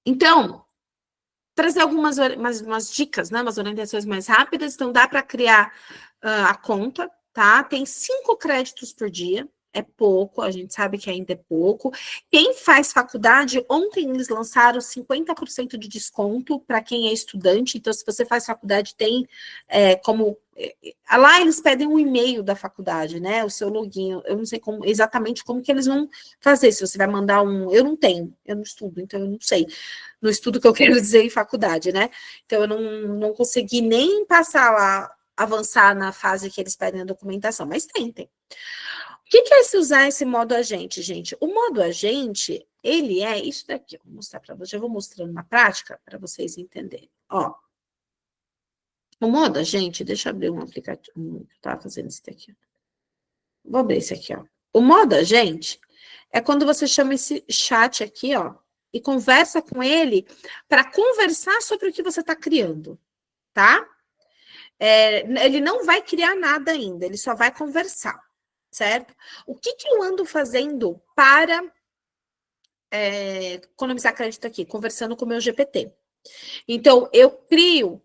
Então, trazer umas dicas, né, umas orientações mais rápidas, então dá para criar a conta, tá? Tem 5 créditos por dia, é pouco, a gente sabe que ainda é pouco. Quem faz faculdade, ontem eles lançaram 50% de desconto para quem é estudante, então se você faz faculdade, tem lá eles pedem um e-mail da faculdade, né, o seu login, eu não sei exatamente como que eles vão fazer, se você vai mandar eu não estudo, então eu não sei, no estudo que eu quero dizer em faculdade, né, então eu não consegui nem passar lá avançar na fase que eles pedem a documentação, mas tentem. O que é se usar esse modo agente, gente? O modo agente, ele é isso daqui. Vou mostrar para vocês, eu vou mostrando na prática para vocês entenderem. Ó, o modo agente, deixa eu abrir um aplicativo. Eu estava fazendo isso daqui. Vou abrir esse aqui, ó. O modo agente é quando você chama esse chat aqui, ó, e conversa com ele para conversar sobre o que você está criando, tá? Ele não vai criar nada ainda, ele só vai conversar, certo? O que eu ando fazendo para economizar crédito aqui? Conversando com o meu GPT. Então, eu crio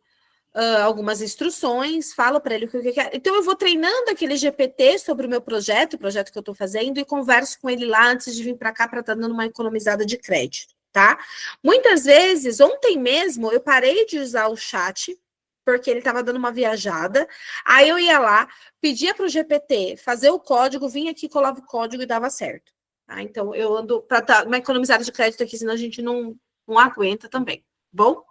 algumas instruções, falo para ele o que eu quero. Então, eu vou treinando aquele GPT sobre o meu projeto, o projeto que eu estou fazendo, e converso com ele lá antes de vir para cá para estar dando uma economizada de crédito, tá? Muitas vezes, ontem mesmo, eu parei de usar o chat, porque ele estava dando uma viajada, aí eu ia lá, pedia para o GPT fazer o código, vinha aqui, colava o código e dava certo. Tá? Então, eu ando para dar uma economizada de crédito aqui, senão a gente não aguenta também, bom?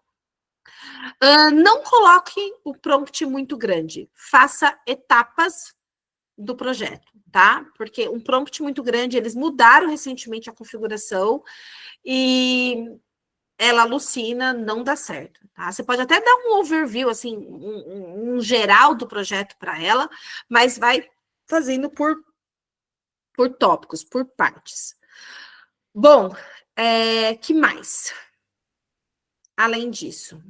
Não coloque o prompt muito grande. Faça etapas do projeto, tá? Porque um prompt muito grande, eles mudaram recentemente a configuração e ela alucina, não dá certo, tá? Você pode até dar um overview, assim, um geral do projeto para ela, mas vai fazendo por tópicos, por partes. Bom, que mais? Além disso,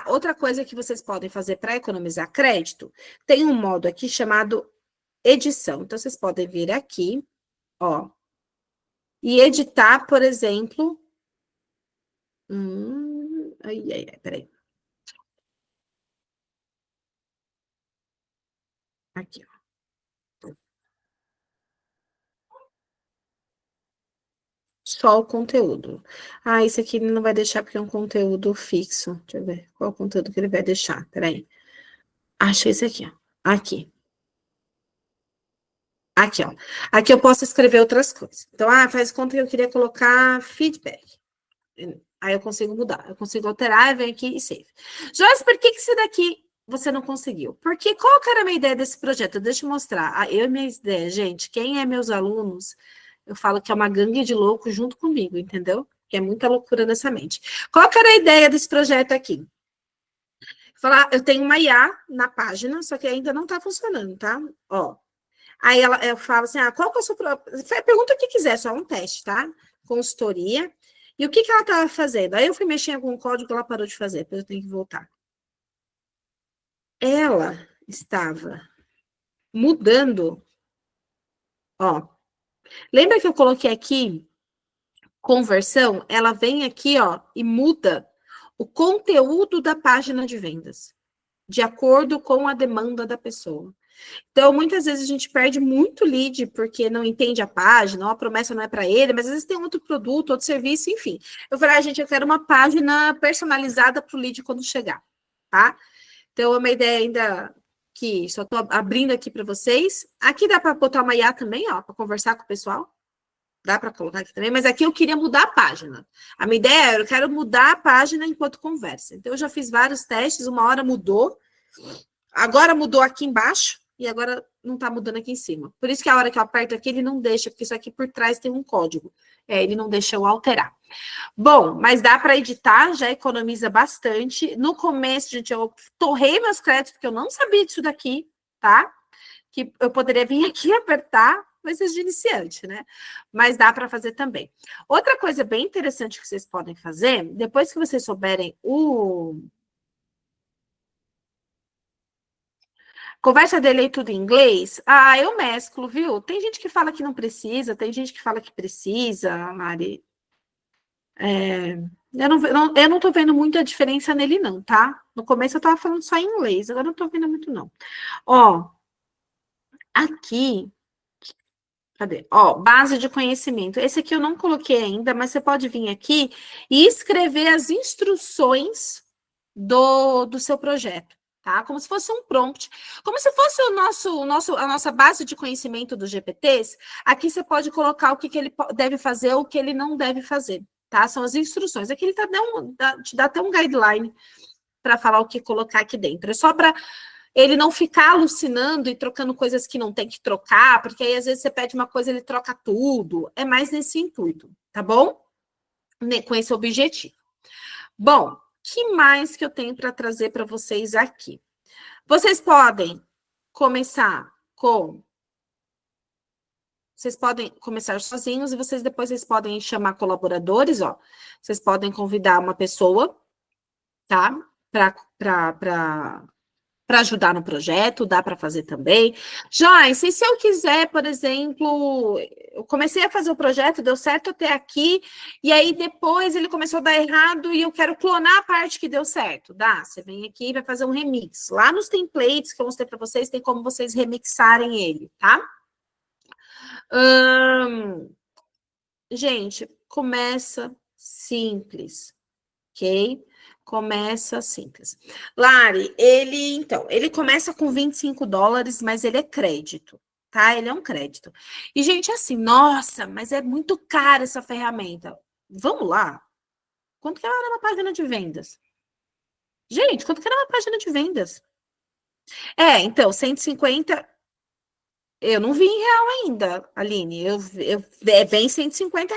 outra coisa que vocês podem fazer para economizar crédito, tem um modo aqui chamado edição. Então, vocês podem vir aqui, ó, e editar, por exemplo. Peraí. Aqui, ó. Só o conteúdo. Esse aqui ele não vai deixar porque é um conteúdo fixo. Deixa eu ver qual é o conteúdo que ele vai deixar. Peraí. Acho esse aqui, ó. Aqui. Aqui, ó. Aqui eu posso escrever outras coisas. Então, faz conta que eu queria colocar feedback. Aí eu consigo mudar. Eu consigo alterar, eu venho aqui e save. Joyce, por que esse daqui você não conseguiu? Porque qual que era a minha ideia desse projeto? Deixa eu mostrar. Eu e minha ideia, gente, quem é meus alunos, eu falo que é uma gangue de loucos junto comigo, entendeu? Que é muita loucura nessa mente. Qual que era a ideia desse projeto aqui? Falar, eu tenho uma IA na página, só que ainda não tá funcionando, tá? Ó. Aí eu falo assim, qual que é o seu... Pergunta o que quiser, só um teste, tá? Consultoria. E o que ela estava fazendo? Aí eu fui mexer em algum código que ela parou de fazer, depois eu tenho que voltar. Ela estava mudando, ó. Lembra que eu coloquei aqui conversão? Ela vem aqui, ó, e muda o conteúdo da página de vendas, de acordo com a demanda da pessoa. Então, muitas vezes a gente perde muito lead porque não entende a página, ou a promessa não é para ele, mas às vezes tem outro produto, outro serviço, enfim. Eu falei, gente, eu quero uma página personalizada para o lead quando chegar, tá? Então, é uma ideia ainda que só estou abrindo aqui para vocês. Aqui dá para botar uma IA também, ó, para conversar com o pessoal. Dá para colocar aqui também, mas aqui eu queria mudar a página. A minha ideia era, eu quero mudar a página enquanto conversa. Então, eu já fiz vários testes, uma hora mudou, agora mudou aqui embaixo, e agora não está mudando aqui em cima. Por isso que a hora que eu aperto aqui, ele não deixa, porque isso aqui por trás tem um código. Ele não deixa eu alterar. Bom, mas dá para editar, já economiza bastante. No começo, gente, eu torrei meus créditos, porque eu não sabia disso daqui, tá? Que eu poderia vir aqui apertar, coisas de iniciante, né? Mas dá para fazer também. Outra coisa bem interessante que vocês podem fazer, depois que vocês souberem conversa dele tudo em inglês, eu mesclo, viu? Tem gente que fala que não precisa, tem gente que fala que precisa, Mari. Eu não tô vendo muita diferença nele, não, tá? No começo eu tava falando só em inglês, agora não tô vendo muito, não. Ó, aqui, cadê? Ó, base de conhecimento. Esse aqui eu não coloquei ainda, mas você pode vir aqui e escrever as instruções do seu projeto. Tá? Como se fosse um prompt, como se fosse a nossa base de conhecimento dos GPTs. Aqui você pode colocar o que ele deve fazer ou o que ele não deve fazer, tá? São as instruções. Aqui ele te dá até um guideline para falar o que colocar aqui dentro. É só para ele não ficar alucinando e trocando coisas que não tem que trocar, porque aí às vezes você pede uma coisa, ele troca tudo. É mais nesse intuito, tá bom? Com esse objetivo. Bom, que mais que eu tenho para trazer para vocês aqui? Vocês podem começar com... Vocês podem começar sozinhos e vocês podem chamar colaboradores, ó. Vocês podem convidar uma pessoa, tá? Para ajudar no projeto, dá para fazer também. Joyce, e se eu quiser, por exemplo, eu comecei a fazer o projeto, deu certo até aqui, e aí depois ele começou a dar errado e eu quero clonar a parte que deu certo. Dá, você vem aqui e vai fazer um remix. Lá nos templates que eu mostrei para vocês, tem como vocês remixarem ele, tá? Gente, começa simples, ok? Começa simples. Lari, ele começa com $25, mas ele é crédito, tá? Ele é um crédito. E, gente, assim, nossa, mas é muito cara essa ferramenta. Vamos lá. Quanto que ela era uma página de vendas? Gente, quanto que era uma página de vendas? Então, 150. Eu não vi em real ainda, Aline. Vem R$ 150,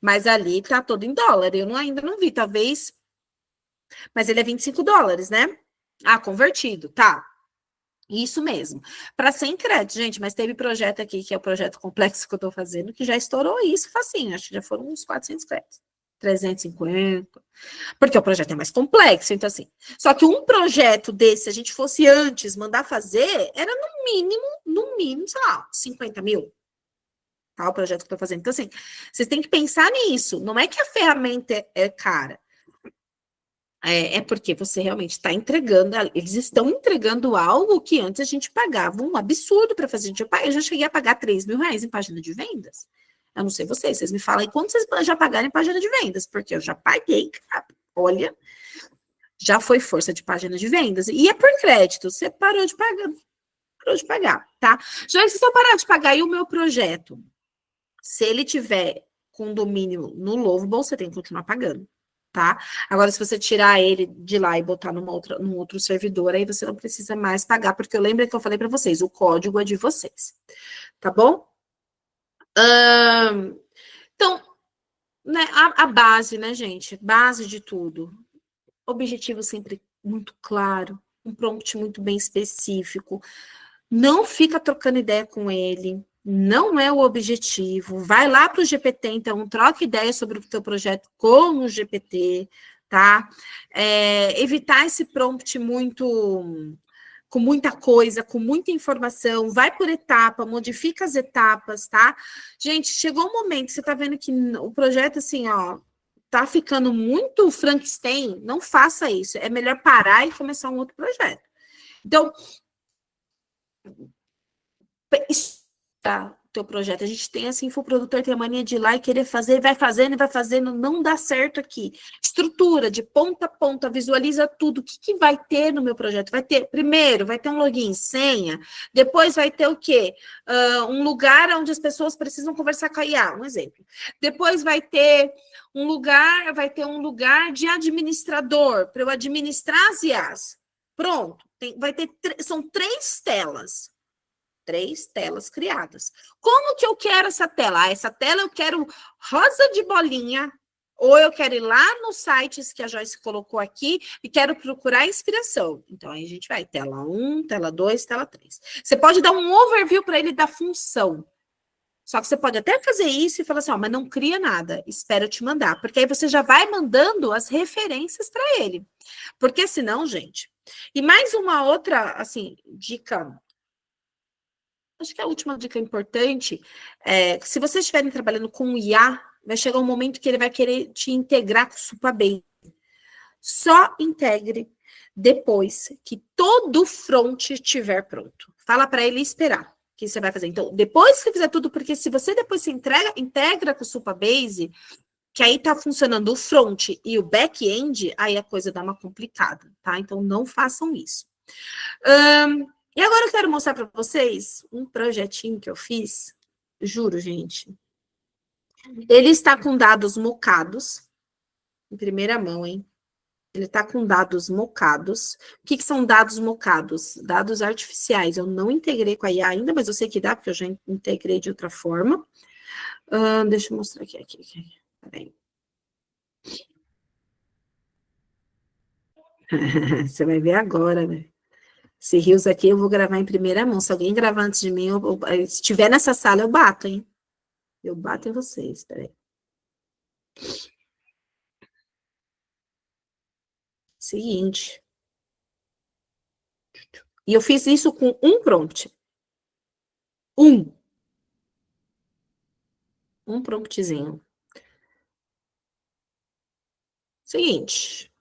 mas ali tá todo em dólar. Ainda não vi, talvez. Mas ele é $25, né? Ah, convertido, tá. Isso mesmo. Para 100 créditos, gente, mas teve projeto aqui, que é o projeto complexo que eu tô fazendo, que já estourou isso facinho. Acho que já foram uns 400 créditos. 350. Porque o projeto é mais complexo, então assim. Só que um projeto desse, se a gente fosse antes mandar fazer, era no mínimo, sei lá, 50 mil. Tá, o projeto que eu tô fazendo. Então assim, vocês têm que pensar nisso. Não é que a ferramenta é cara. É porque você realmente está entregando, eles estão entregando algo que antes a gente pagava um absurdo para fazer. Eu já cheguei a pagar R$ 3.000 em página de vendas. Eu não sei vocês me falam aí quanto vocês já pagaram em página de vendas, porque eu já paguei, cara. Olha, já foi força de página de vendas. E é por crédito, você parou de pagar, tá? Já se eu parar de pagar e o meu projeto, se ele tiver com domínio no Lovable, você tem que continuar pagando, tá? Agora, se você tirar ele de lá e botar num outro servidor, aí você não precisa mais pagar, porque eu lembro que eu falei para vocês, o código é de vocês, tá bom? Então, né, a base, né, gente? Base de tudo. Objetivo sempre muito claro, um prompt muito bem específico. Não fica trocando ideia com ele, não é o objetivo. Vai lá para o GPT, então, troca ideia sobre o teu projeto com o GPT, tá? Evitar esse prompt com muita coisa, com muita informação, vai por etapa, modifica as etapas, tá? Gente, chegou um momento, você tá vendo que o projeto, assim, ó, tá ficando muito Frankenstein, não faça isso. É melhor parar e começar um outro projeto. Então, tá, o teu projeto. A gente tem assim, infoprodutor tem a mania de ir lá e querer fazer, vai fazendo, não dá certo aqui. Estrutura de ponta a ponta, visualiza tudo. O que vai ter no meu projeto? Primeiro, vai ter um login, senha, depois vai ter o quê? Um lugar onde as pessoas precisam conversar com a IA, um exemplo. Depois vai ter um lugar de administrador, para eu administrar as IAs. Pronto, são 3 telas criadas. Como que eu quero essa tela? Essa tela eu quero rosa de bolinha, ou eu quero ir lá nos sites que a Joyce colocou aqui e quero procurar inspiração. Então, aí a gente vai, tela 1, tela 2, tela 3. Você pode dar um overview para ele da função. Só que você pode até fazer isso e falar assim, ó, mas não cria nada, espera eu te mandar. Porque aí você já vai mandando as referências para ele. Porque senão, gente... E mais uma outra, assim, dica... Acho que a última dica importante é que se vocês estiverem trabalhando com o IA, vai chegar um momento que ele vai querer te integrar com o Supabase. Só integre depois que todo o front estiver pronto. Fala para ele esperar que você vai fazer. Então, depois que fizer tudo, porque se você depois se integra com o Supabase, que aí tá funcionando o front e o back-end, aí a coisa dá uma complicada, tá? Então, não façam isso. E agora eu quero mostrar para vocês um projetinho que eu fiz, juro, gente. Ele está com dados mocados, em primeira mão, hein? Ele está com dados mocados. O que são dados mocados? Dados artificiais. Eu não integrei com a IA ainda, mas eu sei que dá, porque eu já integrei de outra forma. Deixa eu mostrar aqui. Peraí. Você vai ver agora, né? Esse rios aqui eu vou gravar em primeira mão. Se alguém gravar antes de mim, se estiver nessa sala, eu bato, hein? Eu bato em vocês, peraí. Seguinte. E eu fiz isso com um prompt. Um promptzinho. Seguinte.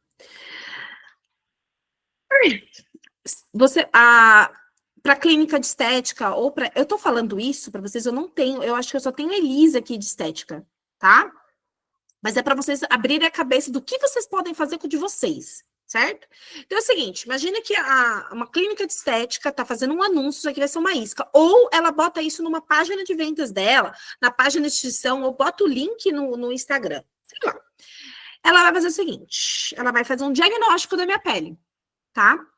Você, para clínica de estética, ou para. Eu tô falando isso para vocês, eu não tenho, eu acho que eu só tenho a Elisa aqui de estética, tá? Mas é para vocês abrirem a cabeça do que vocês podem fazer com o de vocês, certo? Então é o seguinte: imagina que uma clínica de estética está fazendo um anúncio, isso aqui vai ser uma isca, ou ela bota isso numa página de vendas dela, na página de inscrição, ou bota o link no Instagram. Sei lá. Ela vai fazer o seguinte: ela vai fazer um diagnóstico da minha pele, tá?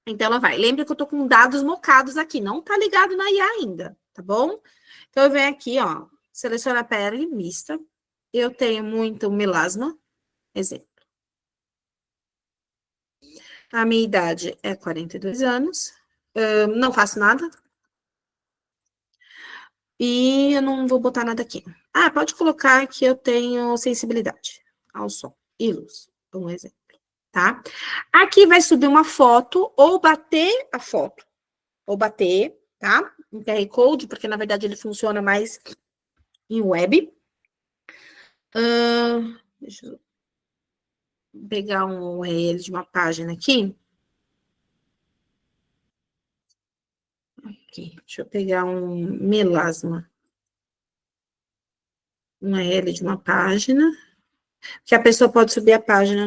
Então ela vai. Lembra que eu tô com dados mocados aqui, não tá ligado na IA ainda, tá bom? Então eu venho aqui, ó, seleciona a pele mista. Eu tenho muito melasma, exemplo. A minha idade é 42 anos. Não faço nada. E eu não vou botar nada aqui. Pode colocar que eu tenho sensibilidade ao som e luz. Um exemplo, tá? Aqui vai subir uma foto ou bater a foto. Ou bater, tá? Um QR Code, porque na verdade ele funciona mais em web. Deixa eu pegar um URL de uma página aqui. Deixa eu pegar um melasma. Um URL de uma página. Que a pessoa pode subir a página,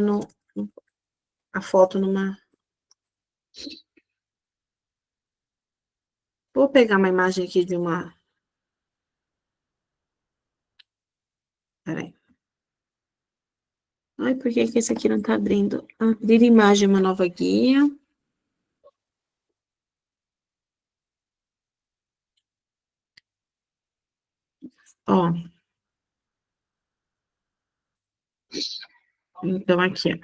a foto numa. Vou pegar uma imagem aqui de uma. Peraí. Ai, por que esse aqui não tá abrindo? Abrir imagem, uma nova guia. Ó. Então, aqui, ó.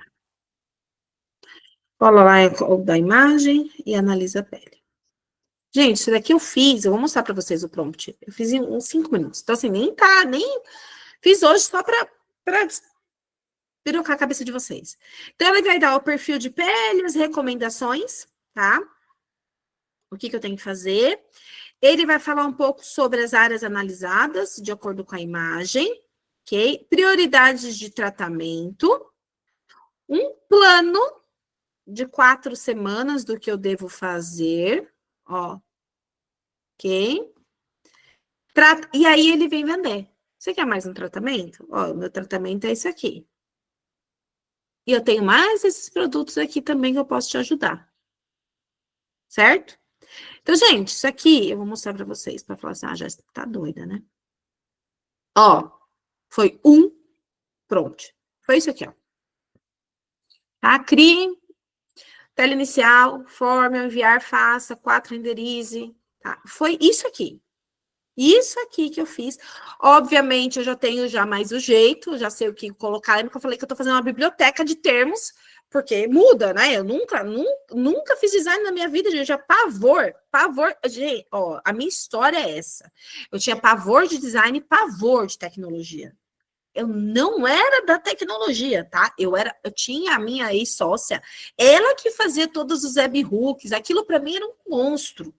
Cola lá o da imagem e analisa a pele. Gente, isso daqui eu vou mostrar para vocês o prompt. Eu fiz em uns 5 minutos. Então, assim, nem fiz hoje só para pirocar a cabeça de vocês. Então, ele vai dar o perfil de pele, as recomendações, tá? O que eu tenho que fazer. Ele vai falar um pouco sobre as áreas analisadas, de acordo com a imagem, ok? Prioridades de tratamento, um plano de 4 semanas do que eu devo fazer, ó, ok? E aí ele vem vender. Você quer mais um tratamento? Ó, o meu tratamento é esse aqui. E eu tenho mais esses produtos aqui também que eu posso te ajudar. Certo? Então, gente, isso aqui eu vou mostrar para vocês, para falar assim, já tá doida, né? Ó, foi um prompt. Foi isso aqui, ó. Tá? Crie, tela inicial, forma, enviar, faça, 4 renderize. Tá? Foi isso aqui. Isso aqui que eu fiz. Obviamente, eu já tenho já mais o jeito, já sei o que colocar. Lembra que eu falei que eu tô fazendo uma biblioteca de termos, porque muda, né? Eu nunca fiz design na minha vida, gente. Já pavor. Gente, ó, a minha história é essa. Eu tinha pavor de design e pavor de tecnologia. Eu não era da tecnologia, tá? Eu tinha a minha ex-sócia, ela que fazia todos os webhooks, aquilo para mim era um monstro,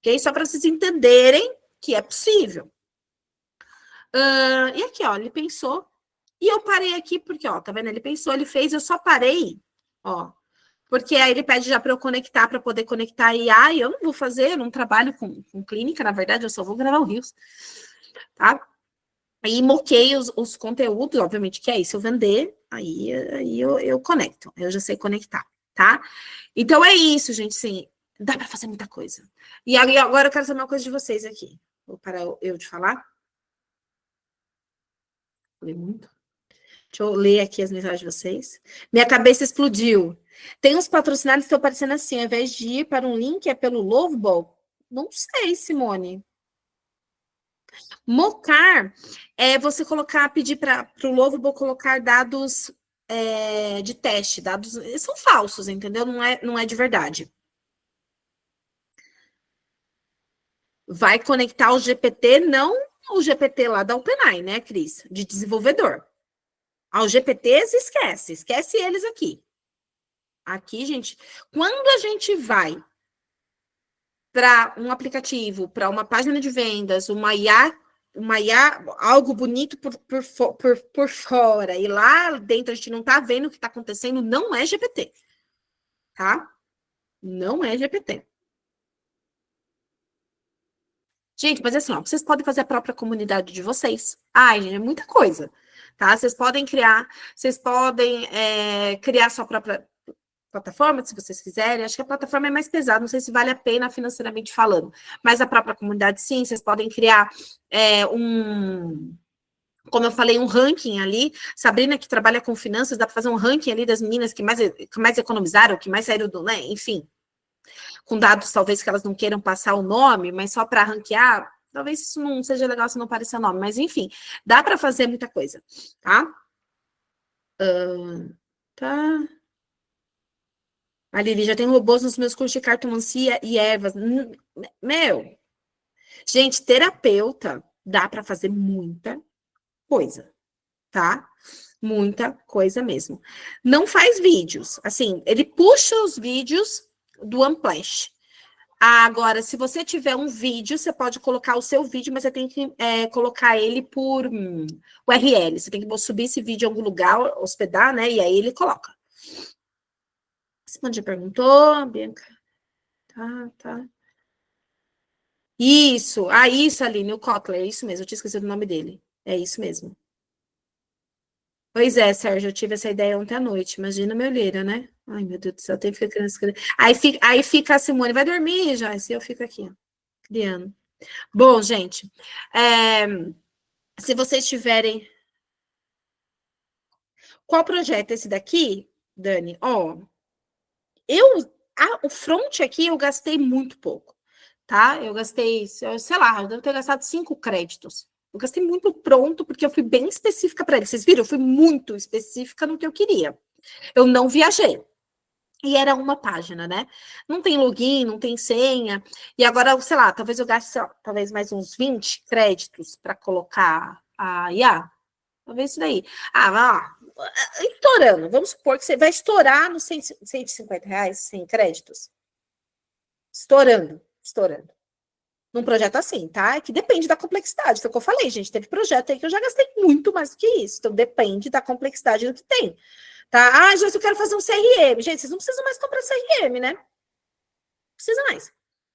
ok? Só para vocês entenderem que é possível. E aqui, ó, ele pensou, e eu parei aqui porque, ó, tá vendo? Ele pensou, ele fez, eu só parei, ó, porque aí ele pede já para eu conectar, para poder conectar IA, e eu não vou fazer, eu não trabalho com clínica, na verdade, eu só vou gravar o Rios, tá? Aí moquei os conteúdos, obviamente que é isso, eu vender, aí eu conecto, eu já sei conectar, tá? Então é isso, gente, sim, dá para fazer muita coisa. E aí, agora eu quero saber uma coisa de vocês aqui. Vou parar eu de falar. Falei muito. Deixa eu ler aqui as mensagens de vocês. Minha cabeça explodiu. Tem uns patrocinados que estão aparecendo assim, ao invés de ir para um link, é pelo Lovable? Não sei, Simone. Mocar é você colocar, pedir para o Lovable colocar dados de teste, dados são falsos, entendeu? Não é de verdade. Vai conectar o GPT, não o GPT lá da OpenAI, né, Cris? De desenvolvedor. Ao GPTs, esquece eles aqui. Aqui, gente, quando a gente vai para um aplicativo, para uma página de vendas, uma IA, algo bonito por fora, e lá dentro a gente não está vendo o que está acontecendo, não é GPT, tá? Não é GPT. Gente, mas assim, ó, vocês podem fazer a própria comunidade de vocês. Ai, gente, é muita coisa, tá? Vocês podem criar sua própria plataforma, se vocês quiserem. Acho que a plataforma é mais pesada, não sei se vale a pena financeiramente falando, mas a própria comunidade, sim, vocês podem criar como eu falei, um ranking ali. Sabrina, que trabalha com finanças, dá para fazer um ranking ali das meninas que mais economizaram, que mais saíram do, né? Enfim, com dados talvez que elas não queiram passar o nome, mas só para ranquear, talvez isso não seja legal se não aparecer o nome, mas enfim, dá para fazer muita coisa, tá? Tá. A Lili, já tem robôs nos meus cursos de cartomancia e ervas. Meu, gente, terapeuta dá para fazer muita coisa, tá? Muita coisa mesmo. Não faz vídeos, assim, ele puxa os vídeos do Amplash. Agora, se você tiver um vídeo, você pode colocar o seu vídeo, mas você tem que colocar ele por URL. Você tem que subir esse vídeo em algum lugar, hospedar, né? E aí ele coloca. Simone já perguntou, Bianca. Tá. Isso, isso, Aline, o Kotler, é isso mesmo, eu tinha esquecido o nome dele. É isso mesmo. Pois é, Sérgio, eu tive essa ideia ontem à noite. Imagina minha olheira, né? Ai, meu Deus do céu, tem que ficar criança. Aí fica a Simone, vai dormir, já. Se eu fico aqui, ó, criando. Bom, gente, se vocês tiverem. Qual projeto? Esse daqui, Dani? Ó, o front aqui eu gastei muito pouco, tá? Eu gastei, sei lá, eu devo ter gastado 5 créditos. Eu gastei muito pronto, porque eu fui bem específica para ele. Vocês viram? Eu fui muito específica no que eu queria. Eu não viajei. E era uma página, né? Não tem login, não tem senha. E agora, sei lá, talvez eu gaste, talvez mais uns 20 créditos para colocar a IA. Talvez isso daí. Estourando. Vamos supor que você vai estourar nos R$ 150 sem créditos. Estourando. Num projeto assim, tá? É que depende da complexidade. Foi o que eu falei, gente. Teve projeto aí que eu já gastei muito mais do que isso. Então, depende da complexidade do que tem. Tá? Ah, Joyce, eu quero fazer um CRM. Gente, vocês não precisam mais comprar CRM, né? Não precisa mais.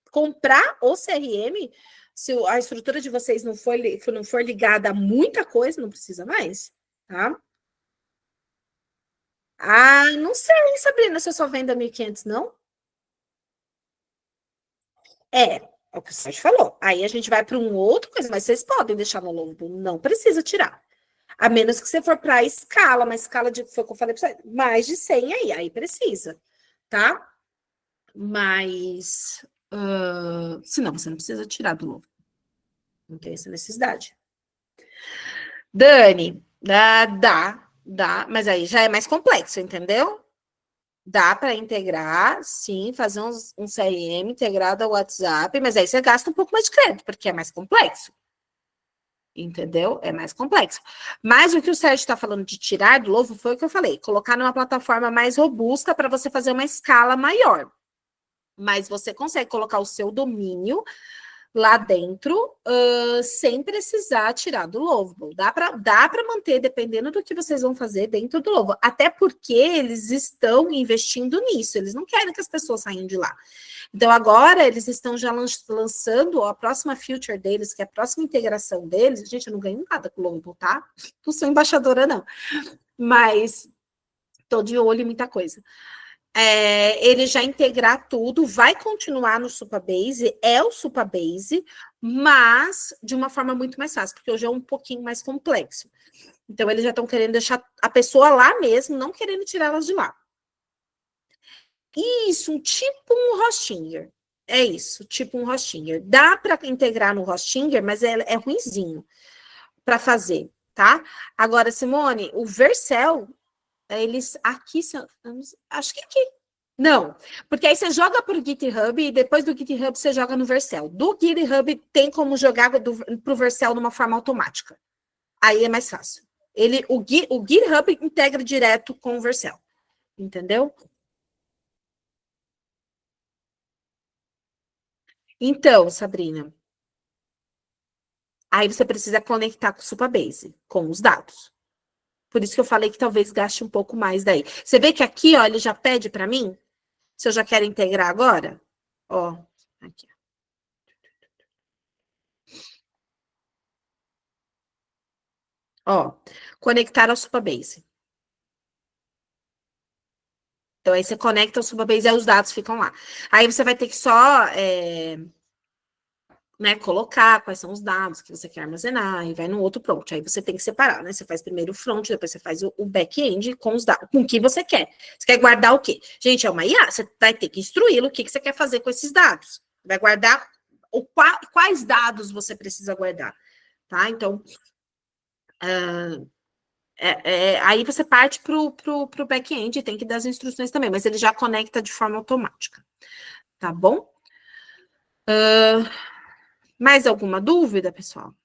Comprar o CRM, se a estrutura de vocês não for ligada a muita coisa, não precisa mais, tá? Ah, não sei, Sabrina, se eu só vendo a 1.500, não? É o que o Sérgio falou. Aí a gente vai para um outro coisa, mas vocês podem deixar no Lobo, não precisa tirar. A menos que você for para a escala, uma escala de, foi o que eu falei para você, mais de 100 aí precisa, tá? Mas, senão você não precisa tirar do Lobo. Não tem essa necessidade. Dani, dá, mas aí já é mais complexo, entendeu? Dá para integrar, sim, fazer um CRM integrado ao WhatsApp, mas aí você gasta um pouco mais de crédito, porque é mais complexo. Entendeu? É mais complexo. Mas o que o Sérgio está falando de tirar do Lovo foi o que eu falei: colocar numa plataforma mais robusta para você fazer uma escala maior. Mas você consegue colocar o seu domínio lá dentro, sem precisar tirar do Lovable. Dá para manter, dependendo do que vocês vão fazer dentro do Lovable. Até porque eles estão investindo nisso, eles não querem que as pessoas saiam de lá. Então, agora, eles estão já lançando a próxima feature deles, que é a próxima integração deles. Gente, eu não ganho nada com o Lovable, tá? Não sou embaixadora, não. Mas estou de olho em muita coisa. Ele já integrar tudo, vai continuar no Supabase, é o Supabase, mas de uma forma muito mais fácil, porque hoje é um pouquinho mais complexo. Então, eles já estão querendo deixar a pessoa lá mesmo, não querendo tirar elas de lá. Isso, tipo um Hostinger. É isso, tipo um Hostinger. Dá para integrar no Hostinger, mas é ruinzinho para fazer, tá? Agora, Simone, o Vercel, eles aqui são, acho que aqui. Não, porque aí você joga para o GitHub e depois do GitHub você joga no Vercel. Do GitHub tem como jogar para o Vercel de uma forma automática. Aí é mais fácil. O GitHub integra direto com o Vercel, entendeu? Então, Sabrina, aí você precisa conectar com o Supabase, com os dados. Por isso que eu falei que talvez gaste um pouco mais daí. Você vê que aqui, ó, ele já pede para mim, se eu já quero integrar agora. Ó, aqui. Ó, conectar ao Supabase. Então, aí você conecta ao Supabase e aí os dados ficam lá. Aí você vai ter que só né, colocar quais são os dados que você quer armazenar e vai no outro prompt. Aí você tem que separar, né? Você faz primeiro o front, depois você faz o back-end com os dados, com o que você quer. Você quer guardar o quê? Gente, é uma IA, você vai ter que instruí-lo o que você quer fazer com esses dados. Vai guardar quais dados você precisa guardar, tá? Então, aí você parte pro back-end, tem que dar as instruções também, mas ele já conecta de forma automática, tá bom? Mais alguma dúvida, pessoal?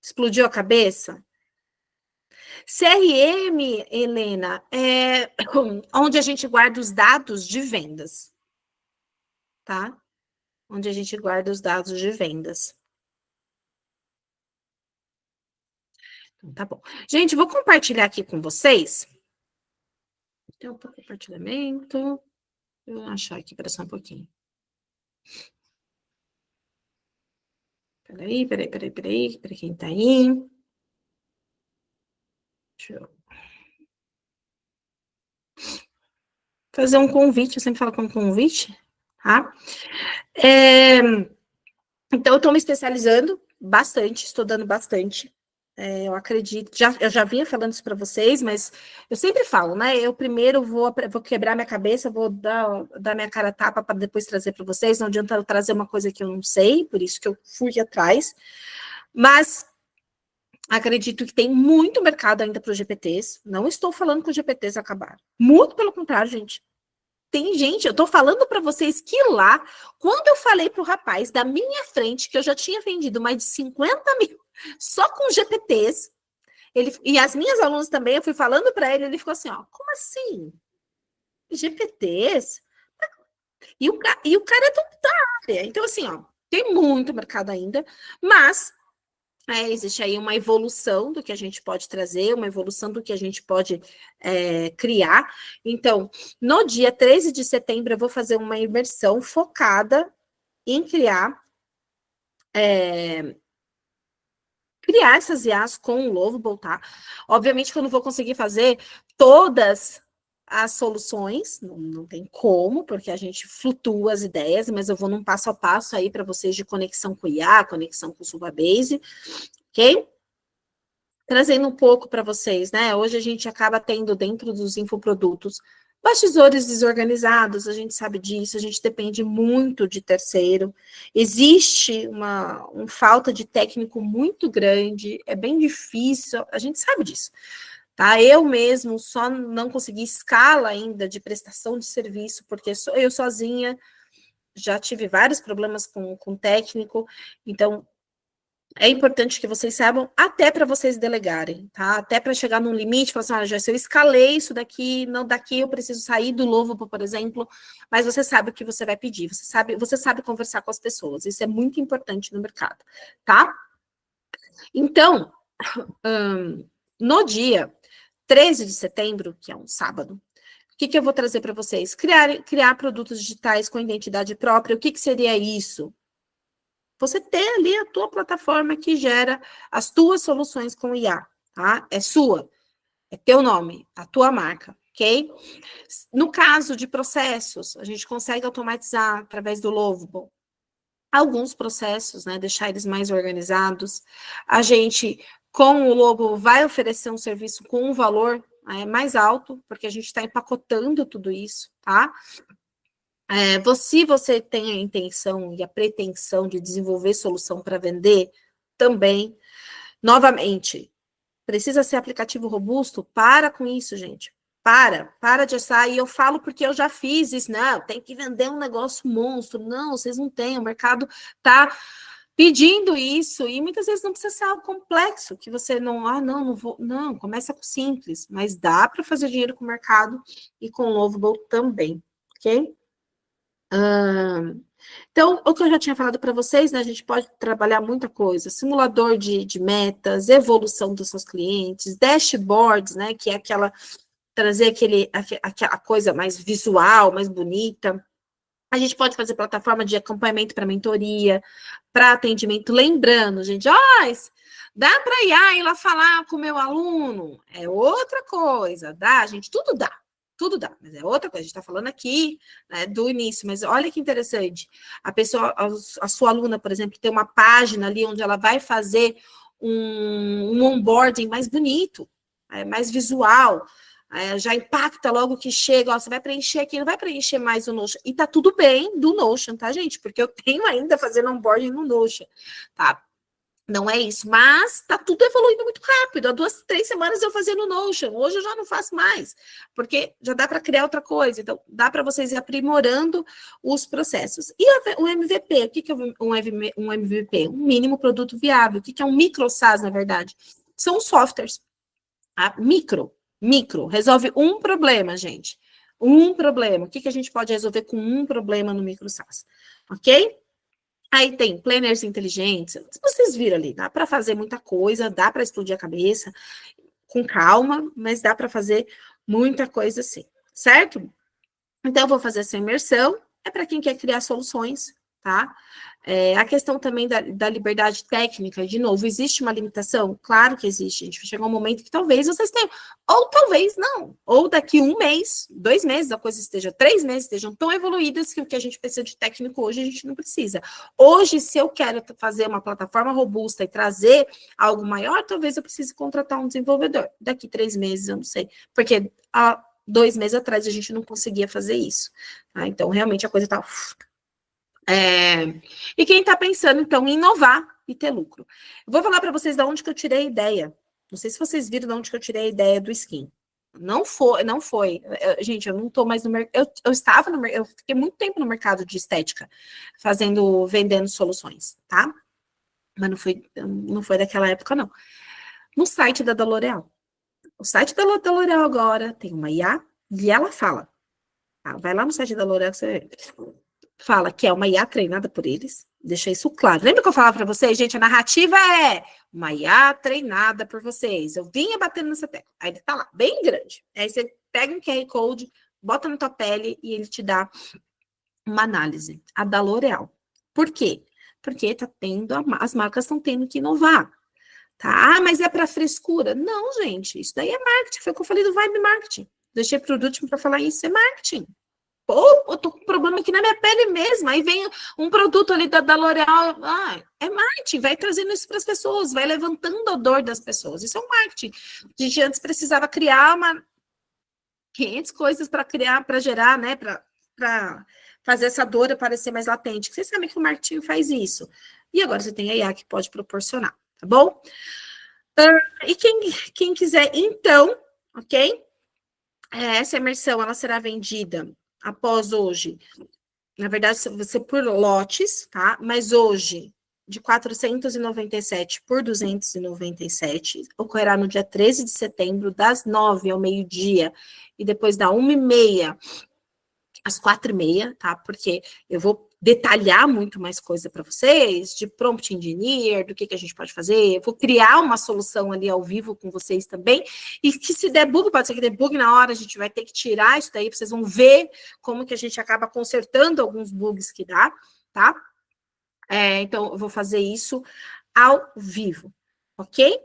Explodiu a cabeça? CRM, Helena, é onde a gente guarda os dados de vendas, tá? Onde a gente guarda os dados de vendas. Então, tá bom. Gente, vou compartilhar aqui com vocês. Tem um compartilhamento. Eu vou achar aqui, para só um pouquinho. Peraí, para quem tá aí. Deixa eu fazer um convite, eu sempre falo com convite, tá? Então, eu estou me especializando bastante, estudando bastante. Eu acredito, eu já vinha falando isso para vocês, mas eu sempre falo, né? Eu primeiro vou quebrar minha cabeça, vou dar minha cara a tapa para depois trazer para vocês. Não adianta eu trazer uma coisa que eu não sei, por isso que eu fui atrás. Mas acredito que tem muito mercado ainda para os GPTs. Não estou falando que os GPTs acabaram. Muito pelo contrário, gente. Tem gente, eu tô falando para vocês que lá, quando eu falei pro rapaz da minha frente que eu já tinha vendido mais de 50 mil só com GPTs, e as minhas alunas também, eu fui falando para ele, ele ficou assim, ó, como assim? GPTs? E o cara é da área. Então, assim, ó, tem muito mercado ainda, mas existe aí uma evolução do que a gente pode trazer, uma evolução do que a gente pode criar. Então, no dia 13 de setembro, eu vou fazer uma imersão focada em criar essas IAs com o Lovable, tá? Obviamente que eu não vou conseguir fazer todas as soluções, não tem como, porque a gente flutua as ideias, mas eu vou num passo a passo aí para vocês de conexão com IA, conexão com o Subabase, ok? Trazendo um pouco para vocês, né? Hoje a gente acaba tendo dentro dos infoprodutos bastidores desorganizados, a gente sabe disso, a gente depende muito de terceiro. Existe uma falta de técnico muito grande, é bem difícil, a gente sabe disso. Tá? Eu mesmo só não consegui escala ainda de prestação de serviço, porque eu sozinha já tive vários problemas com técnico, então é importante que vocês saibam, até para vocês delegarem, tá? Até para chegar num limite, falar assim, já se eu escalei isso daqui, não daqui eu preciso sair do Lovo, por exemplo, mas você sabe o que você vai pedir, você sabe conversar com as pessoas, isso é muito importante no mercado, tá? Então, no dia 13 de setembro, que é um sábado, o que eu vou trazer para vocês? Criar produtos digitais com identidade própria, o que seria isso? Você ter ali a tua plataforma que gera as tuas soluções com IA, tá? É sua, é teu nome, a tua marca, ok? No caso de processos, a gente consegue automatizar através do Lovable. alguns processos, né, deixar eles mais organizados. A gente, com o logo, vai oferecer um serviço com um valor mais alto, porque a gente está empacotando tudo isso, tá? Se você tem a intenção e a pretensão de desenvolver solução para vender, também, novamente, precisa ser aplicativo robusto? Para com isso, gente. Para de achar, e eu falo porque eu já fiz isso, não, tem que vender um negócio monstro, não, vocês não têm, o mercado tá pedindo isso, e muitas vezes não precisa ser algo complexo, que você não vou, não, começa com simples, mas dá para fazer dinheiro com o mercado e com o Lovable também, ok? Então, o que eu já tinha falado para vocês, né, a gente pode trabalhar muita coisa, simulador de metas, evolução dos seus clientes, dashboards, né, que é trazer aquela coisa mais visual, mais bonita. A gente pode fazer plataforma de acompanhamento para mentoria, para atendimento. Lembrando, gente, dá para ir lá falar com o meu aluno? É outra coisa, dá, gente? Tudo dá, mas é outra coisa. A gente está falando aqui, né, do início, mas olha que interessante. A sua aluna, por exemplo, tem uma página ali onde ela vai fazer um onboarding mais bonito, mais visual. Já impacta logo que chega, você vai preencher aqui, não vai preencher mais o Notion. E tá tudo bem do Notion, tá, gente? Porque eu tenho ainda fazendo onboarding no Notion, tá? Não é isso, mas tá tudo evoluindo muito rápido. Há 2, 3 semanas eu fazia no Notion, hoje eu já não faço mais, porque já dá para criar outra coisa. Então, dá para vocês ir aprimorando os processos. E o MVP, o que é um MVP? Um mínimo produto viável. O que é um micro SaaS, na verdade? São softwares. Micro, resolve um problema, gente. Um problema. O que a gente pode resolver com um problema no micro SaaS? Ok? Aí tem planners inteligentes. Vocês viram ali, dá para fazer muita coisa, dá para explodir a cabeça, com calma, mas dá para fazer muita coisa sim, certo? Então, eu vou fazer essa imersão, é para quem quer criar soluções, tá? A questão também da liberdade técnica, de novo, existe uma limitação? Claro que existe, gente. Vai chegar um momento que talvez vocês tenham, ou talvez não, ou daqui 1 mês, 2 meses, a coisa esteja, 3 meses, estejam tão evoluídas que o que a gente precisa de técnico hoje, a gente não precisa. Hoje, se eu quero fazer uma plataforma robusta e trazer algo maior, talvez eu precise contratar um desenvolvedor. Daqui 3 meses, eu não sei, porque 2 meses atrás a gente não conseguia fazer isso. Tá? Então, realmente, a coisa está... E quem está pensando, então, em inovar e ter lucro? Eu vou falar para vocês de onde que eu tirei a ideia. Não sei se vocês viram de onde que eu tirei a ideia do skin. Não foi. Gente, eu não estou mais no mercado. Eu estava no mercado, eu fiquei muito tempo no mercado de estética, vendendo soluções, tá? Mas não foi daquela época, não. No site da L'Oréal. O site da L'Oréal agora tem uma IA e ela fala. Vai lá no site da L'Oréal que você fala que é uma IA treinada por eles. Deixa isso claro. Lembra que eu falava para vocês, gente? A narrativa é uma IA treinada por vocês. Eu vinha batendo nessa tecla. Aí ele tá lá, bem grande. Aí você pega um QR Code, bota na tua pele e ele te dá uma análise. A da L'Oréal. Por quê? Porque as marcas estão tendo que inovar. Tá? Mas é para frescura? Não, gente. Isso daí é marketing. Foi o que eu falei do Vibe Marketing. Deixei para o último para falar isso. É marketing. Pô, eu tô com um problema aqui na minha pele mesmo. Aí vem um produto ali da L'Oréal. É marketing. Vai trazendo isso para as pessoas. Vai levantando a dor das pessoas. Isso é um marketing. A gente antes precisava criar 500 coisas para criar, para gerar, né? Para fazer essa dor parecer mais latente. Vocês sabem que o marketing faz isso. E agora você tem a IA que pode proporcionar. Tá bom? E quem quiser, então, ok? Essa imersão, ela será vendida após hoje. Na verdade, vai ser por lotes, tá? Mas hoje, de 497 por 297, ocorrerá no dia 13 de setembro, das 9 ao meio-dia, e depois da 1h30 às 4h30, tá? Porque eu vou detalhar muito mais coisa para vocês, de prompt engineer, do que a gente pode fazer, eu vou criar uma solução ali ao vivo com vocês também, e que se der bug, pode ser que dê bug na hora, a gente vai ter que tirar isso daí, vocês vão ver como que a gente acaba consertando alguns bugs que dá, tá? Então, eu vou fazer isso ao vivo, ok?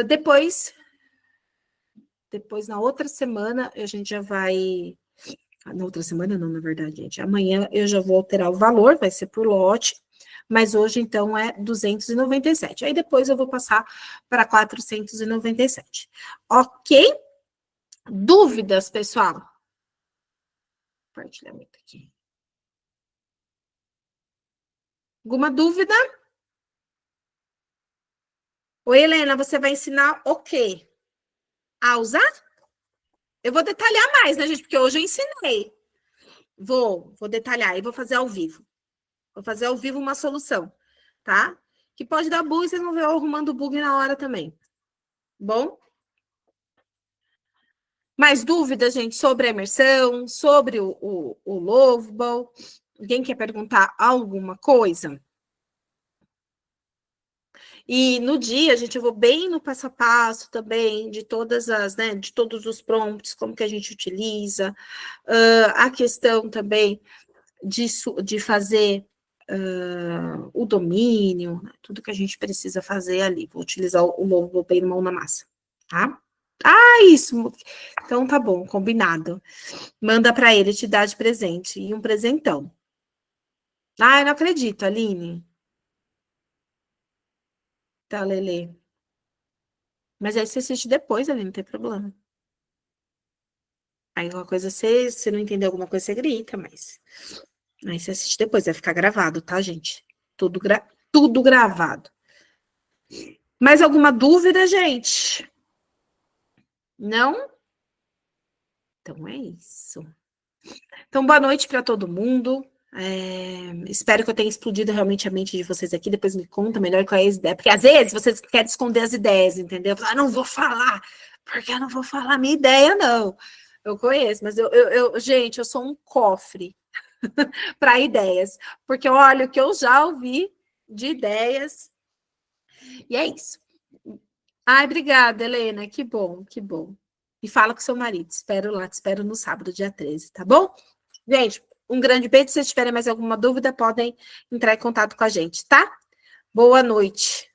Depois, na outra semana, a gente já vai... Na outra semana não, na verdade, gente. Amanhã eu já vou alterar o valor, vai ser por lote. mas hoje, então, é 297. Aí depois eu vou passar para 497. Ok? Dúvidas, pessoal? Compartilhamento aqui. Alguma dúvida? Oi, Helena, você vai ensinar o quê? A usar? Eu vou detalhar mais, né, gente? Porque hoje eu ensinei. Vou detalhar e vou fazer ao vivo. Vou fazer ao vivo uma solução, tá? Que pode dar bug, vocês vão ver eu arrumando bug na hora também. Bom? Mais dúvidas, gente, sobre a imersão, sobre o Lovable? Alguém quer perguntar alguma coisa? E no dia, gente, eu vou bem no passo a passo também, de todas as, né, de todos os prompts, como que a gente utiliza, a questão também de fazer o domínio, né, tudo que a gente precisa fazer ali. Vou utilizar o logo bem mão na massa, tá? Ah, isso! Então tá bom, combinado. Manda para ele te dar de presente, e um presentão. Ah, eu não acredito, Aline. Tá, Lele. Mas aí você assiste depois, Aline, não tem problema. Aí alguma coisa você não entender alguma coisa, você grita, mas. Aí você assiste depois, vai ficar gravado, tá, gente? Tudo gravado. Mais alguma dúvida, gente? Não? Então é isso. Então, boa noite para todo mundo. Espero que eu tenha explodido realmente a mente de vocês aqui. Depois me conta melhor qual é a ideia. Porque às vezes vocês querem esconder as ideias, entendeu? Ah, não vou falar, porque eu não vou falar a minha ideia, não. Eu conheço, mas gente, eu sou um cofre para ideias. Porque olha o que eu já ouvi de ideias. E é isso. Ai, obrigada, Helena. Que bom, que bom. E fala com seu marido. Espero lá, te espero no sábado, dia 13, tá bom? Gente, um grande beijo. Se vocês tiverem mais alguma dúvida, podem entrar em contato com a gente, tá? Boa noite.